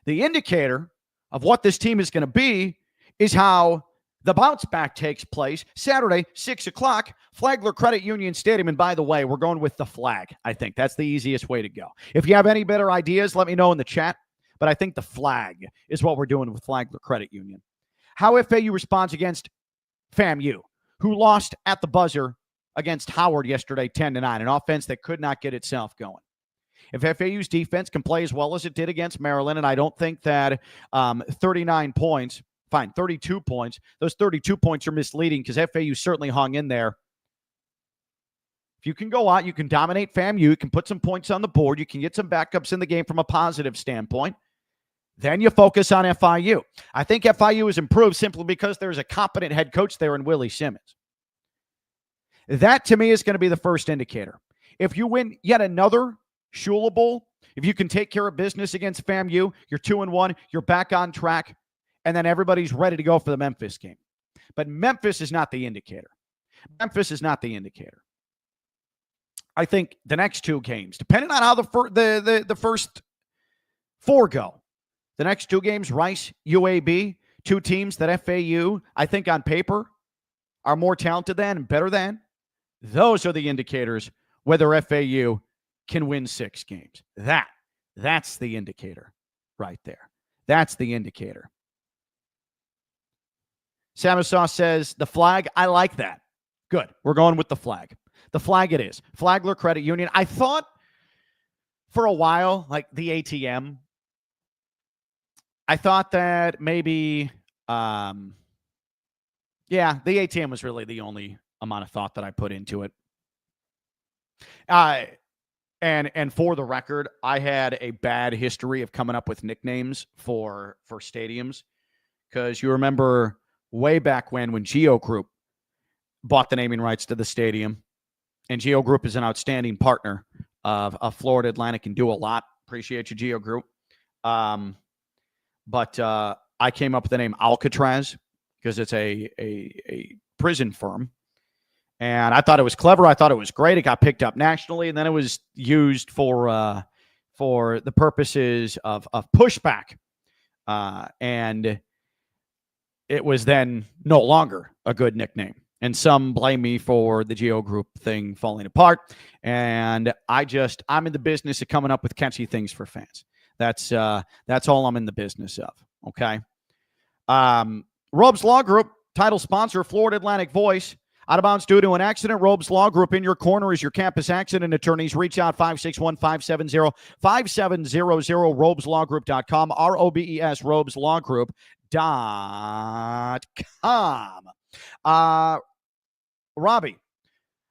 The indicator of what this team is going to be is how the bounce back takes place Saturday, 6 o'clock, Flagler Credit Union Stadium. And by the way, we're going with the flag. I think that's the easiest way to go. If you have any better ideas, let me know in the chat. But I think the flag is what we're doing with Flagler Credit Union. How FAU responds against FAMU, who lost at the buzzer against Howard yesterday 10-9, an offense that could not get itself going. If FAU's defense can play as well as it did against Maryland, and I don't think that 39 points, fine, 32 points, those 32 points are misleading because FAU certainly hung in there. If you can go out, you can dominate FAMU, you can put some points on the board, you can get some backups in the game from a positive standpoint. Then you focus on FIU. I think FIU has improved simply because there's a competent head coach there in Willie Simmons. That, to me, is going to be the first indicator. If you win yet another Shula Bowl, if you can take care of business against FAMU, you're 2-1, you're back on track, and then everybody's ready to go for the Memphis game. But Memphis is not the indicator. Memphis is not the indicator. I think the next 2 games, depending on how the first 4 go, the next 2 games, Rice, UAB, 2 teams that FAU, I think on paper, are more talented than and better than. Those are the indicators whether FAU can win 6 games. That's the indicator right there. That's the indicator. Samasaw says, the flag, I like that. Good. We're going with the flag. The flag it is. Flagler Credit Union. I thought for a while, like the ATM, I thought that maybe, the ATM was really the only amount of thought that I put into it. And for the record, I had a bad history of coming up with nicknames for stadiums, because you remember way back when Geo Group bought the naming rights to the stadium, and Geo Group is an outstanding partner of Florida Atlantic and do a lot Appreciate you, Geo Group. But I came up with the name Alcatraz because it's a prison firm. And I thought it was clever. I thought it was great. It got picked up nationally, and then it was used for the purposes of pushback. And it was then no longer a good nickname. And some blame me for the Geo Group thing falling apart. And I'm in the business of coming up with catchy things for fans. That's all I'm in the business of. Okay. Robes Law Group, title sponsor, Florida Atlantic Voice. Out of bounds due to an accident. Robes Law Group in your corner is your campus accident attorneys. Reach out 561-570-5700, robeslawgroup.com, ROBES, robeslawgroup.com. Robbie,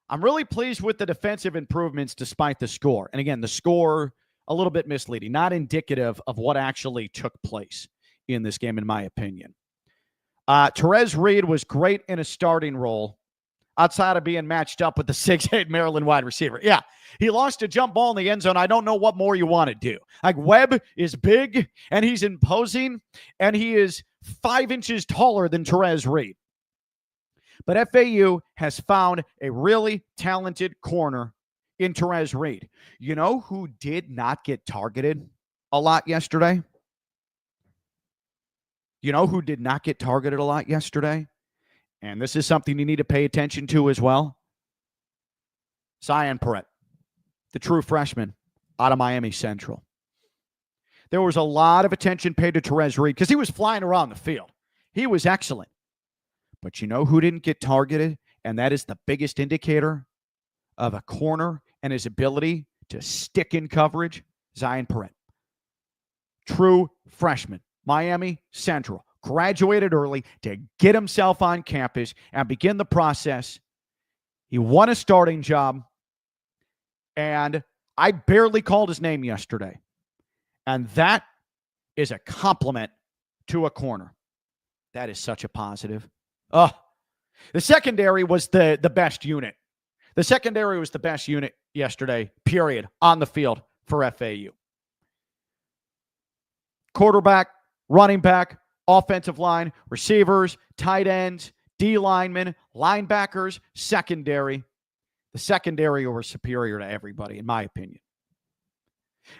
I'm really pleased with the defensive improvements despite the score. And again, the score, a little bit misleading, not indicative of what actually took place in this game, in my opinion. Terez Reed was great in a starting role outside of being matched up with the 6'8 Maryland wide receiver. Yeah, he lost a jump ball in the end zone. I don't know what more you want to do. Like, Webb is big, and he's imposing, and he is 5 inches taller than Terez Reed. But FAU has found a really talented corner in Terez Reed. You know who did not get targeted a lot yesterday? And this is something you need to pay attention to as well. Zion Perret, the true freshman out of Miami Central. There was a lot of attention paid to Terez Reed because he was flying around the field. He was excellent. But you know who didn't get targeted? And that is the biggest indicator of a corner and his ability to stick in coverage. Zion Perret. True freshman, Miami Central. Graduated early to get himself on campus and begin the process. He won a starting job, and I barely called his name yesterday. And that is a compliment to a corner. That is such a positive. The secondary was the best unit. The secondary was the best unit yesterday, period, on the field for FAU. Quarterback, running back, offensive line, receivers, tight ends, D linemen, linebackers, secondary. The secondary were superior to everybody, in my opinion.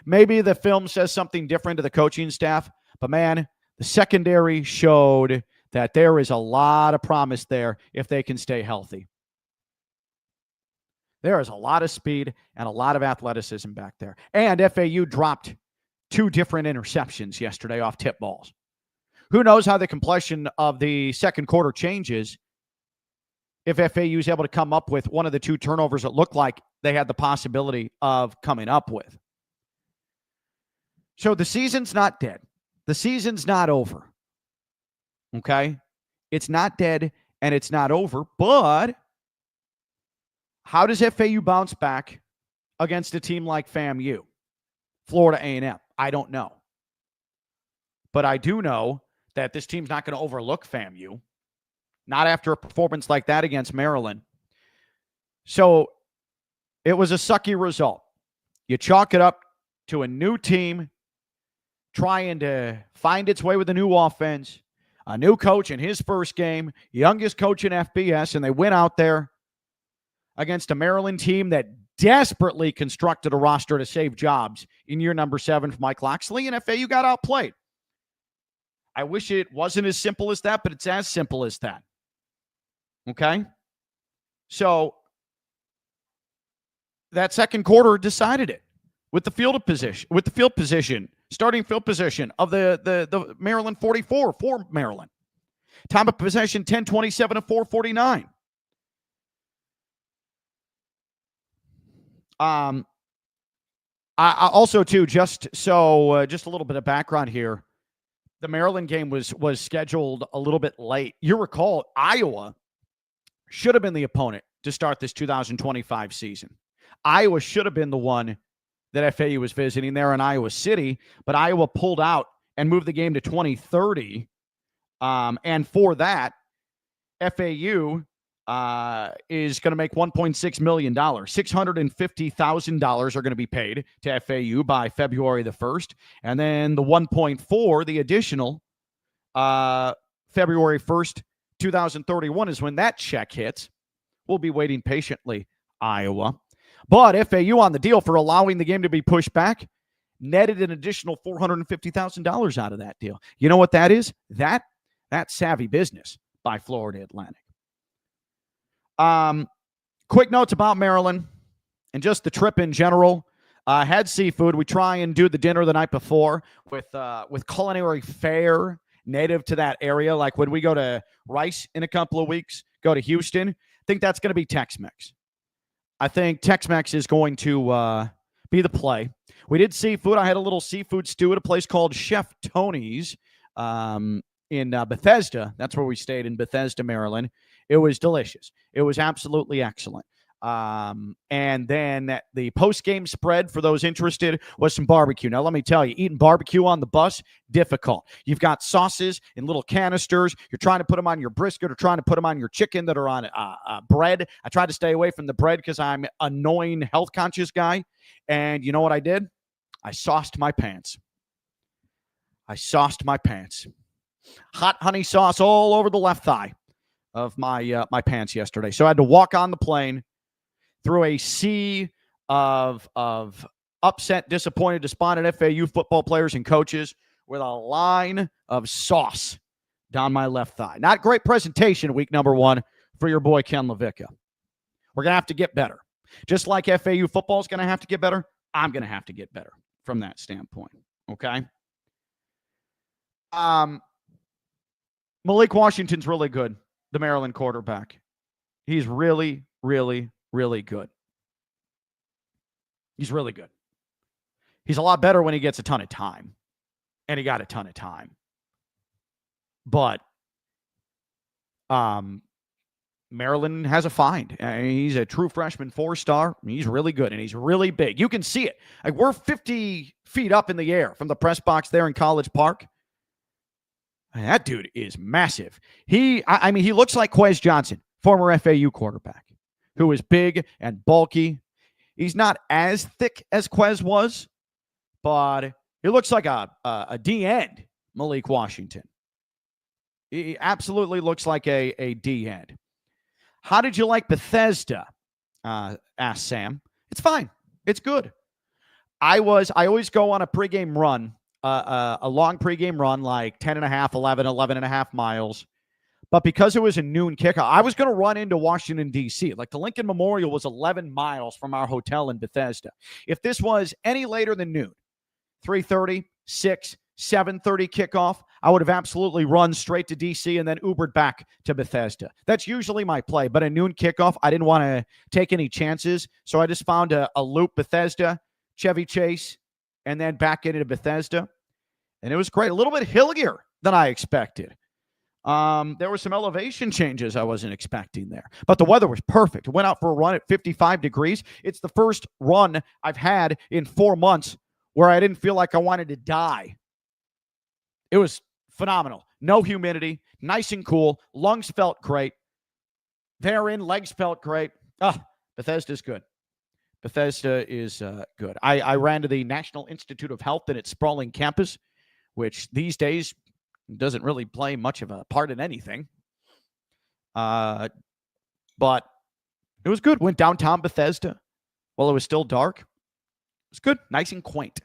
Maybe the film says something different to the coaching staff, but man, the secondary showed that there is a lot of promise there if they can stay healthy. There is a lot of speed and a lot of athleticism back there. And FAU dropped 2 different interceptions yesterday off tip balls. Who knows how the complexion of the second quarter changes if FAU is able to come up with one of the 2 turnovers that looked like they had the possibility of coming up with. So the season's not dead. The season's not over. Okay? It's not dead and it's not over, but how does FAU bounce back against a team like FAMU, Florida A&M? I don't know. But I do know that this team's not going to overlook FAMU, not after a performance like that against Maryland. So it was a sucky result. You chalk it up to a new team trying to find its way with a new offense, a new coach in his first game, youngest coach in FBS, and they went out there against a Maryland team that desperately constructed a roster to save jobs in year number 7 for Mike Loxley, and FAU got outplayed. I wish it wasn't as simple as that, but it's as simple as that. Okay? So that second quarter decided it with the field position, starting field position of the Maryland 44 for Maryland. Time of possession 10:27 to 4:49. I also too, just a little bit of background here. The Maryland game was scheduled a little bit late. You recall, Iowa should have been the opponent to start this 2025 season. Iowa should have been the one that FAU was visiting there in Iowa City, but Iowa pulled out and moved the game to 2030. And for that, FAU is going to make $1.6 million. $650,000 are going to be paid to FAU by February the 1st. And then the 1.4, the additional February 1st, 2031 is when that check hits. We'll be waiting patiently, Iowa. But FAU on the deal for allowing the game to be pushed back netted an additional $450,000 out of that deal. You know what that is? That's savvy business by Florida Atlantic. Quick notes about Maryland and just the trip in general. Had seafood. We try and do the dinner the night before with culinary fare native to that area. Like when we go to Rice in a couple of weeks, go to Houston, I think that's going to be Tex-Mex. I think Tex-Mex is going to be the play. We did seafood. I had a little seafood stew at a place called Chef Tony's in Bethesda. That's where we stayed, in Bethesda, Maryland. It was delicious. It was absolutely excellent. And then the post-game spread, for those interested, was some barbecue. Now, let me tell you, eating barbecue on the bus, difficult. You've got sauces in little canisters. You're trying to put them on your brisket or trying to put them on your chicken that are on bread. I tried to stay away from the bread because I'm an annoying health-conscious guy. And you know what I did? I sauced my pants. Hot honey sauce all over the left thigh of my pants yesterday. So I had to walk on the plane through a sea of upset, disappointed, despondent FAU football players and coaches with a line of sauce down my left thigh. Not great presentation week number 1 for your boy Ken LaVicka. We're going to have to get better. Just like FAU football is going to have to get better, I'm going to have to get better from that standpoint. Okay? Malik Washington's really good, the Maryland quarterback. He's really, really, really good. He's really good. He's a lot better when he gets a ton of time. And he got a ton of time. But Maryland has a find. He's a true freshman 4-star. He's really good, and he's really big. You can see it. Like, we're 50 feet up in the air from the press box there in College Park. And that dude is massive. He looks like Quez Johnson, former FAU quarterback, who is big and bulky. He's not as thick as Quez was, but he looks like a D-end, Malik Washington. He absolutely looks like a D-end. How did you like Bethesda? Asked Sam. It's fine. It's good. I always go on a pregame run, a long pregame run, like 10 and a half, 11 and a half miles. But because it was a noon kickoff, I was going to run into Washington, D.C. Like, the Lincoln Memorial was 11 miles from our hotel in Bethesda. If this was any later than noon, 3:30, 6, 7:30 kickoff, I would have absolutely run straight to D.C. and then Ubered back to Bethesda. That's usually my play. But a noon kickoff, I didn't want to take any chances. So I just found a loop, Bethesda, Chevy Chase, and then back into Bethesda. And it was great. A little bit hillier than I expected. There were some elevation changes I wasn't expecting there. But the weather was perfect. Went out for a run at 55 degrees. It's the first run I've had in 4 months where I didn't feel like I wanted to die. It was phenomenal. No humidity. Nice and cool. Lungs felt great. Therein, legs felt great. Bethesda's good. Bethesda is good. I ran to the National Institute of Health in its sprawling campus, which these days doesn't really play much of a part in anything. But it was good. Went downtown Bethesda while it was still dark. It was good. Nice and quaint,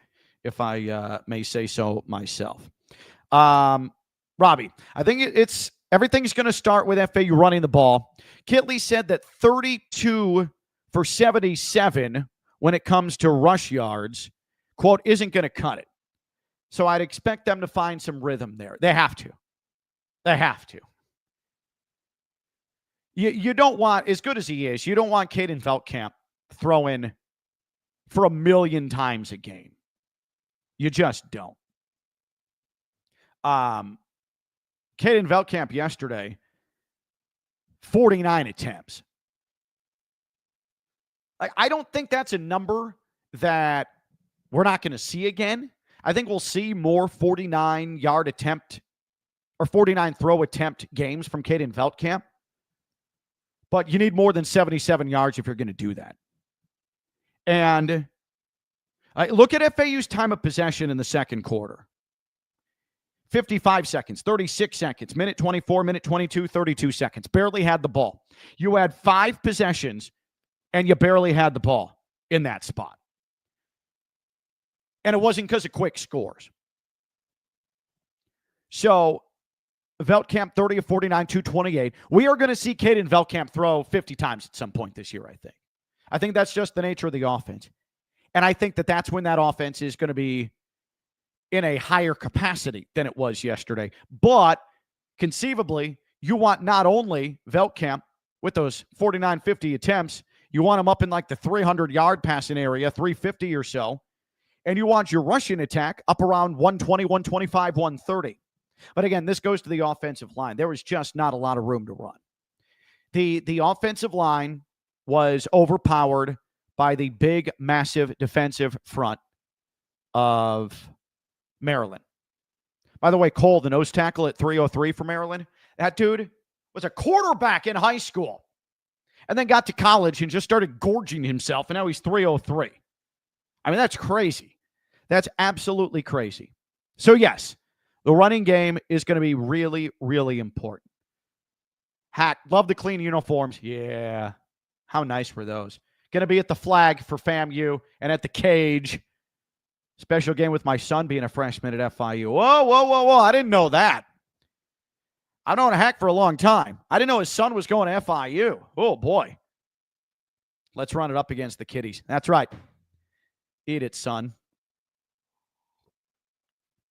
if I may say so myself. Robbie, I think it's everything's going to start with FAU running the ball. Kittley said that 32 for 77 when it comes to rush yards, quote, isn't going to cut it. So I'd expect them to find some rhythm there. They have to. You don't want, as good as he is, you don't want Caden Veltkamp throwing for 1 million times a game. You just don't. Caden Veltkamp yesterday, 49 attempts. I don't think that's a number that we're not going to see again. I think we'll see more 49-yard attempt or 49 throw attempt games from Caden Veltkamp. But you need more than 77 yards if you're going to do that. And look at FAU's time of possession in the second quarter. 55 seconds, 36 seconds, minute 24, minute 22, 32 seconds. Barely had the ball. You had 5 possessions, and you barely had the ball in that spot. And it wasn't because of quick scores. So, Veldkamp 30 of 49, 228. We are going to see Caden Veldkamp throw 50 times at some point this year, I think. I think that's just the nature of the offense. And I think that that's when that offense is going to be in a higher capacity than it was yesterday. But conceivably, you want not only Veldkamp with those 49, 50 attempts, you want him up in like the 300-yard passing area, 350 or so. And you want your rushing attack up around 120, 125, 130. But again, this goes to the offensive line. There was just not a lot of room to run. The offensive line was overpowered by the big, massive defensive front of Maryland. By the way, Cole, the nose tackle at 303 for Maryland, that dude was a quarterback in high school and then got to college and just started gorging himself, and now he's 303. I mean, that's crazy. That's absolutely crazy. So, yes, the running game is going to be really, really important. Hack, love the clean uniforms. Yeah. How nice were those? Going to be at the flag for FAMU and at the cage. Special game with my son being a freshman at FIU. Whoa, whoa, whoa, whoa. I didn't know that. I've known Hack for a long time. I didn't know his son was going to FIU. Oh, boy. Let's run it up against the kiddies. That's right. Eat it, son.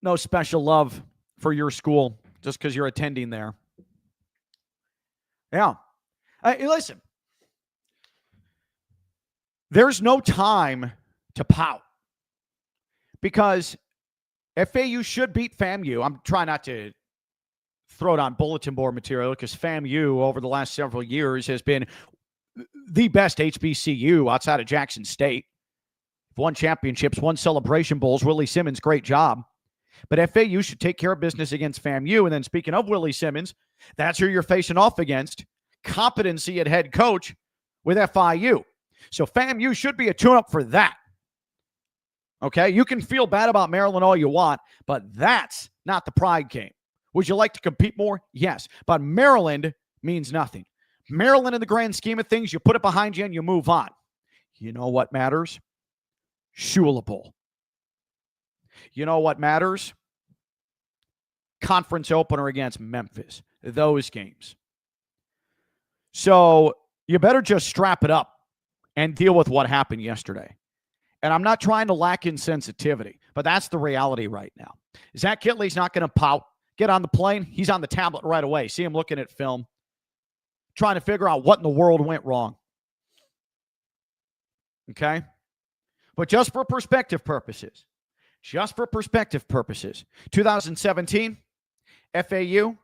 No special love for your school just because you're attending there. Yeah. Hey, listen. There's no time to pout because FAU should beat FAMU. I'm trying not to throw it on bulletin board material because FAMU over the last several years has been the best HBCU outside of Jackson State. Won championships, won Celebration Bowls. Willie Simmons, great job. But FAU should take care of business against FAMU. And then speaking of Willie Simmons, that's who you're facing off against. Competency at head coach with FIU. So FAMU should be a tune-up for that. Okay? You can feel bad about Maryland all you want, but that's not the pride game. Would you like to compete more? Yes. But Maryland means nothing. Maryland, in the grand scheme of things, you put it behind you and you move on. You know what matters? Shula Bowl. You know what matters? Conference opener against Memphis. Those games. So you better just strap it up and deal with what happened yesterday. And I'm not trying to lack in sensitivity, but that's the reality right now. Zach Kittley's not going to pout. Get on the plane. He's on the tablet right away. See him looking at film, trying to figure out what in the world went wrong. Okay? But just for perspective purposes, 2017, FAU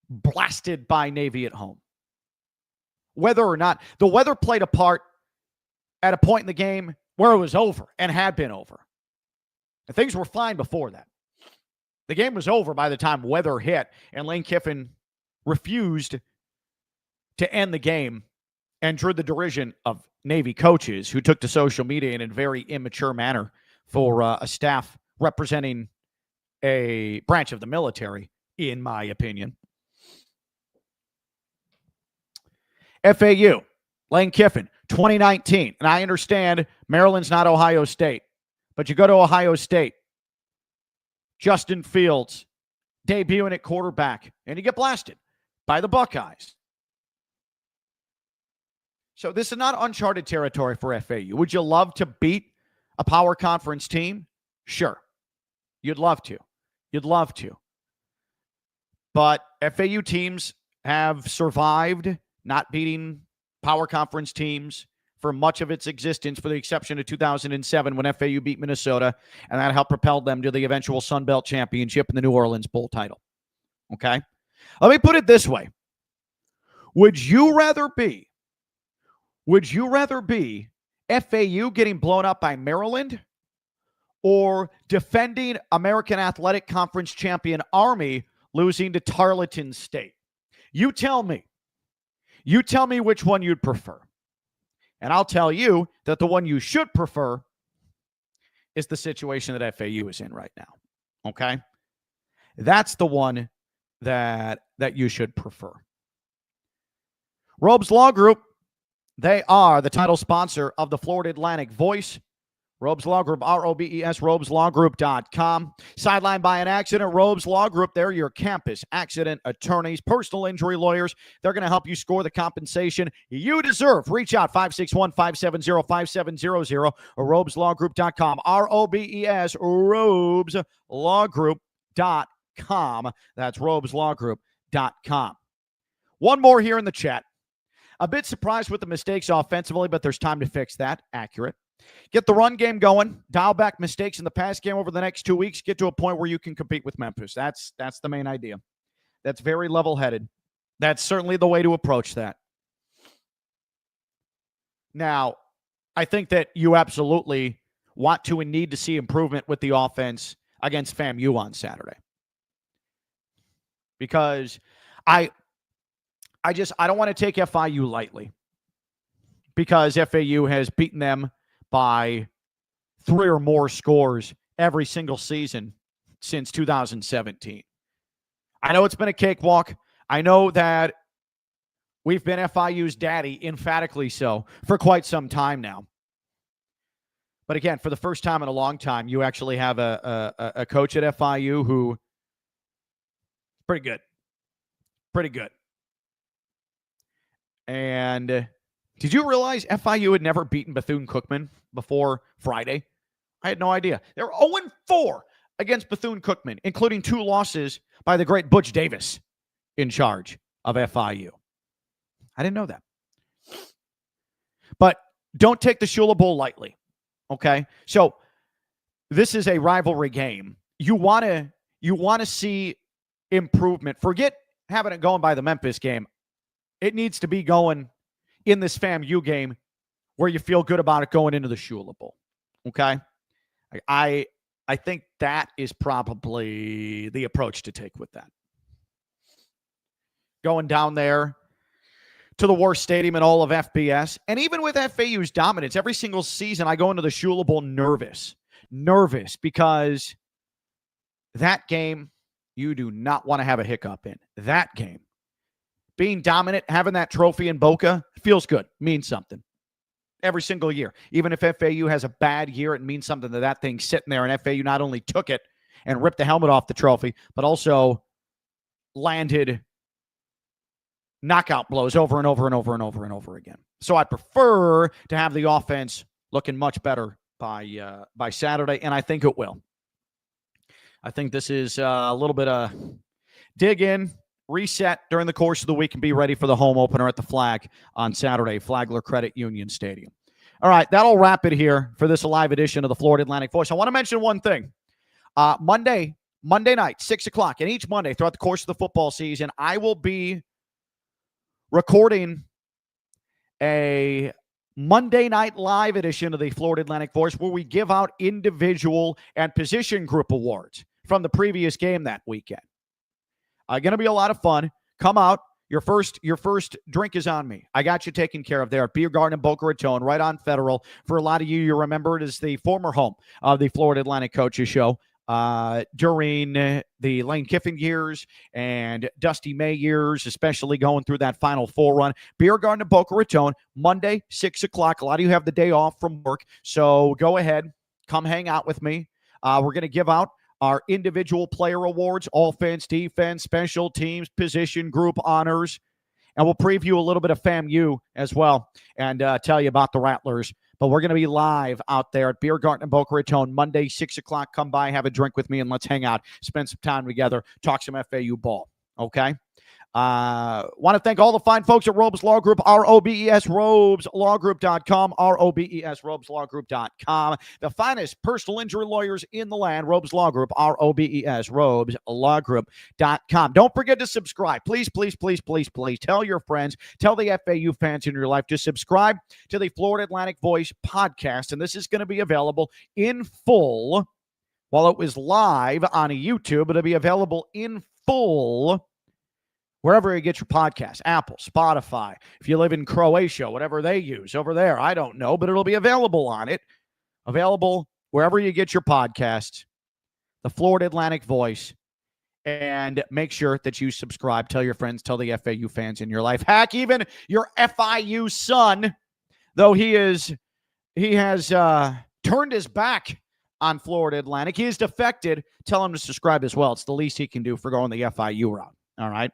blasted by Navy at home. Whether or not, the weather played a part at a point in the game where it was over and had been over. And things were fine before that. The game was over by the time weather hit, and Lane Kiffin refused to end the game and drew the derision of Navy coaches who took to social media in a very immature manner for a staff representing a branch of the military, in my opinion. FAU, Lane Kiffin, 2019. And I understand Maryland's not Ohio State, but you go to Ohio State, Justin Fields debuting at quarterback, and you get blasted by the Buckeyes. So this is not uncharted territory for FAU. Would you love to beat a power conference team? Sure. You'd love to. You'd love to. But FAU teams have survived not beating power conference teams for much of its existence, for the exception of 2007 when FAU beat Minnesota, and that helped propel them to the eventual Sun Belt Championship and the New Orleans Bowl title. Okay? Let me put it this way. Would you rather be FAU getting blown up by Maryland or defending American Athletic Conference champion Army losing to Tarleton State? You tell me. You tell me which one you'd prefer. And I'll tell you that the one you should prefer is the situation that FAU is in right now. Okay? That's the one that you should prefer. Robes Law Group, they are the title sponsor of the Florida Atlantic Voice. Robes Law Group, ROBES, robeslawgroup.com. Sidelined by an accident, Robes Law Group, they're your campus accident attorneys, personal injury lawyers. They're going to help you score the compensation you deserve. Reach out, 561-570-5700 or robeslawgroup.com. ROBES, robeslawgroup.com. That's robeslawgroup.com. One more here in the chat. A bit surprised with the mistakes offensively, but there's time to fix that. Accurate. Get the run game going. Dial back mistakes in the pass game over the next 2 weeks. Get to a point where you can compete with Memphis. That's the main idea. That's very level-headed. That's certainly the way to approach that. Now, I think that you absolutely want to and need to see improvement with the offense against FAMU on Saturday. Because I don't want to take FIU lightly. Because FAU has beaten them by 3 or more scores every single season since 2017. I know it's been a cakewalk. I know that we've been FIU's daddy, emphatically so, for quite some time now. But again, for the first time in a long time, you actually have a coach at FIU who is pretty good. Pretty good. And did you realize FIU had never beaten Bethune-Cookman before Friday? I had no idea. They were 0-4 against Bethune-Cookman, including 2 losses by the great Butch Davis in charge of FIU. I didn't know that. But don't take the Shula Bowl lightly, okay? So this is a rivalry game. You want to see improvement. Forget having it going by the Memphis game. It needs to be going in this FAMU game where you feel good about it going into the Shula Bowl. Okay? I think that is probably the approach to take with that. Going down there to the worst stadium in all of FBS. And even with FAU's dominance, every single season I go into the Shula Bowl nervous. Nervous because that game you do not want to have a hiccup in. That game. Being dominant, having that trophy in Boca, feels good, means something. Every single year. Even if FAU has a bad year, it means something that thing's sitting there, and FAU not only took it and ripped the helmet off the trophy, but also landed knockout blows over and over and over and over and over again. So I prefer to have the offense looking much better by Saturday, and I think it will. I think this is a little bit of dig in, reset during the course of the week, and be ready for the home opener at the Flag on Saturday, Flagler Credit Union Stadium. All right, that'll wrap it here for this live edition of the Florida Atlantic Voice. I want to mention one thing. Monday night, 6 o'clock, and each Monday throughout the course of the football season, I will be recording a Monday night live edition of the Florida Atlantic Voice where we give out individual and position group awards from the previous game that weekend. Going to be a lot of fun. Come out. Your first drink is on me. I got you taken care of there at Beer Garden in Boca Raton, right on Federal. For a lot of you remember it as the former home of the Florida Atlantic Coaches Show during the Lane Kiffin years and Dusty May years, especially going through that Final Four run. Beer Garden in Boca Raton, Monday, 6 o'clock. A lot of you have the day off from work, so go ahead. Come hang out with me. We're going to give out our individual player awards, offense, defense, special teams, position group honors. And we'll preview a little bit of FAMU as well and tell you about the Rattlers. But we're going to be live out there at Beer Garden in Boca Raton, Monday, 6 o'clock. Come by, have a drink with me, and let's hang out, spend some time together, talk some FAU ball. Okay? Want to thank all the fine folks at Robes Law Group, ROBES, robeslawgroup.com, ROBES, robeslawgroup.com. The finest personal injury lawyers in the land, Robes Law Group, ROBES, robeslawgroup.com. Don't forget to subscribe. Please, please, please, please, please tell your friends, tell the FAU fans in your life to subscribe to the Florida Atlantic Voice podcast. And this is going to be available in full. While it was live on YouTube, it'll be available in full wherever you get your podcasts, Apple, Spotify. If you live in Croatia, whatever they use over there, I don't know, but it'll be available on it. Available wherever you get your podcasts, the Florida Atlantic Voice. And make sure that you subscribe. Tell your friends, tell the FAU fans in your life. Heck, even your FIU son, though he has turned his back on Florida Atlantic. He has defected. Tell him to subscribe as well. It's the least he can do for going the FIU route. All right.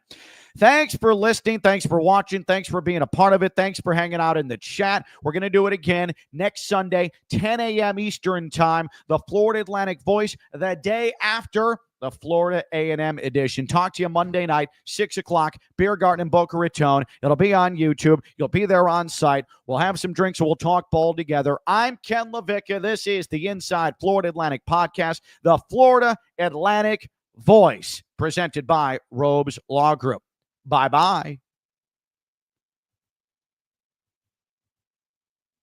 Thanks for listening. Thanks for watching. Thanks for being a part of it. Thanks for hanging out in the chat. We're going to do it again next Sunday, 10 a.m. Eastern time. The Florida Atlantic Voice, the day after the Florida A&M edition. Talk to you Monday night, 6 o'clock, Beer Garden in Boca Raton. It'll be on YouTube. You'll be there on site. We'll have some drinks and we'll talk ball together. I'm Ken LaVicka. This is the Inside Florida Atlantic podcast, the Florida Atlantic Voice, presented by Robes Law Group. Bye-bye.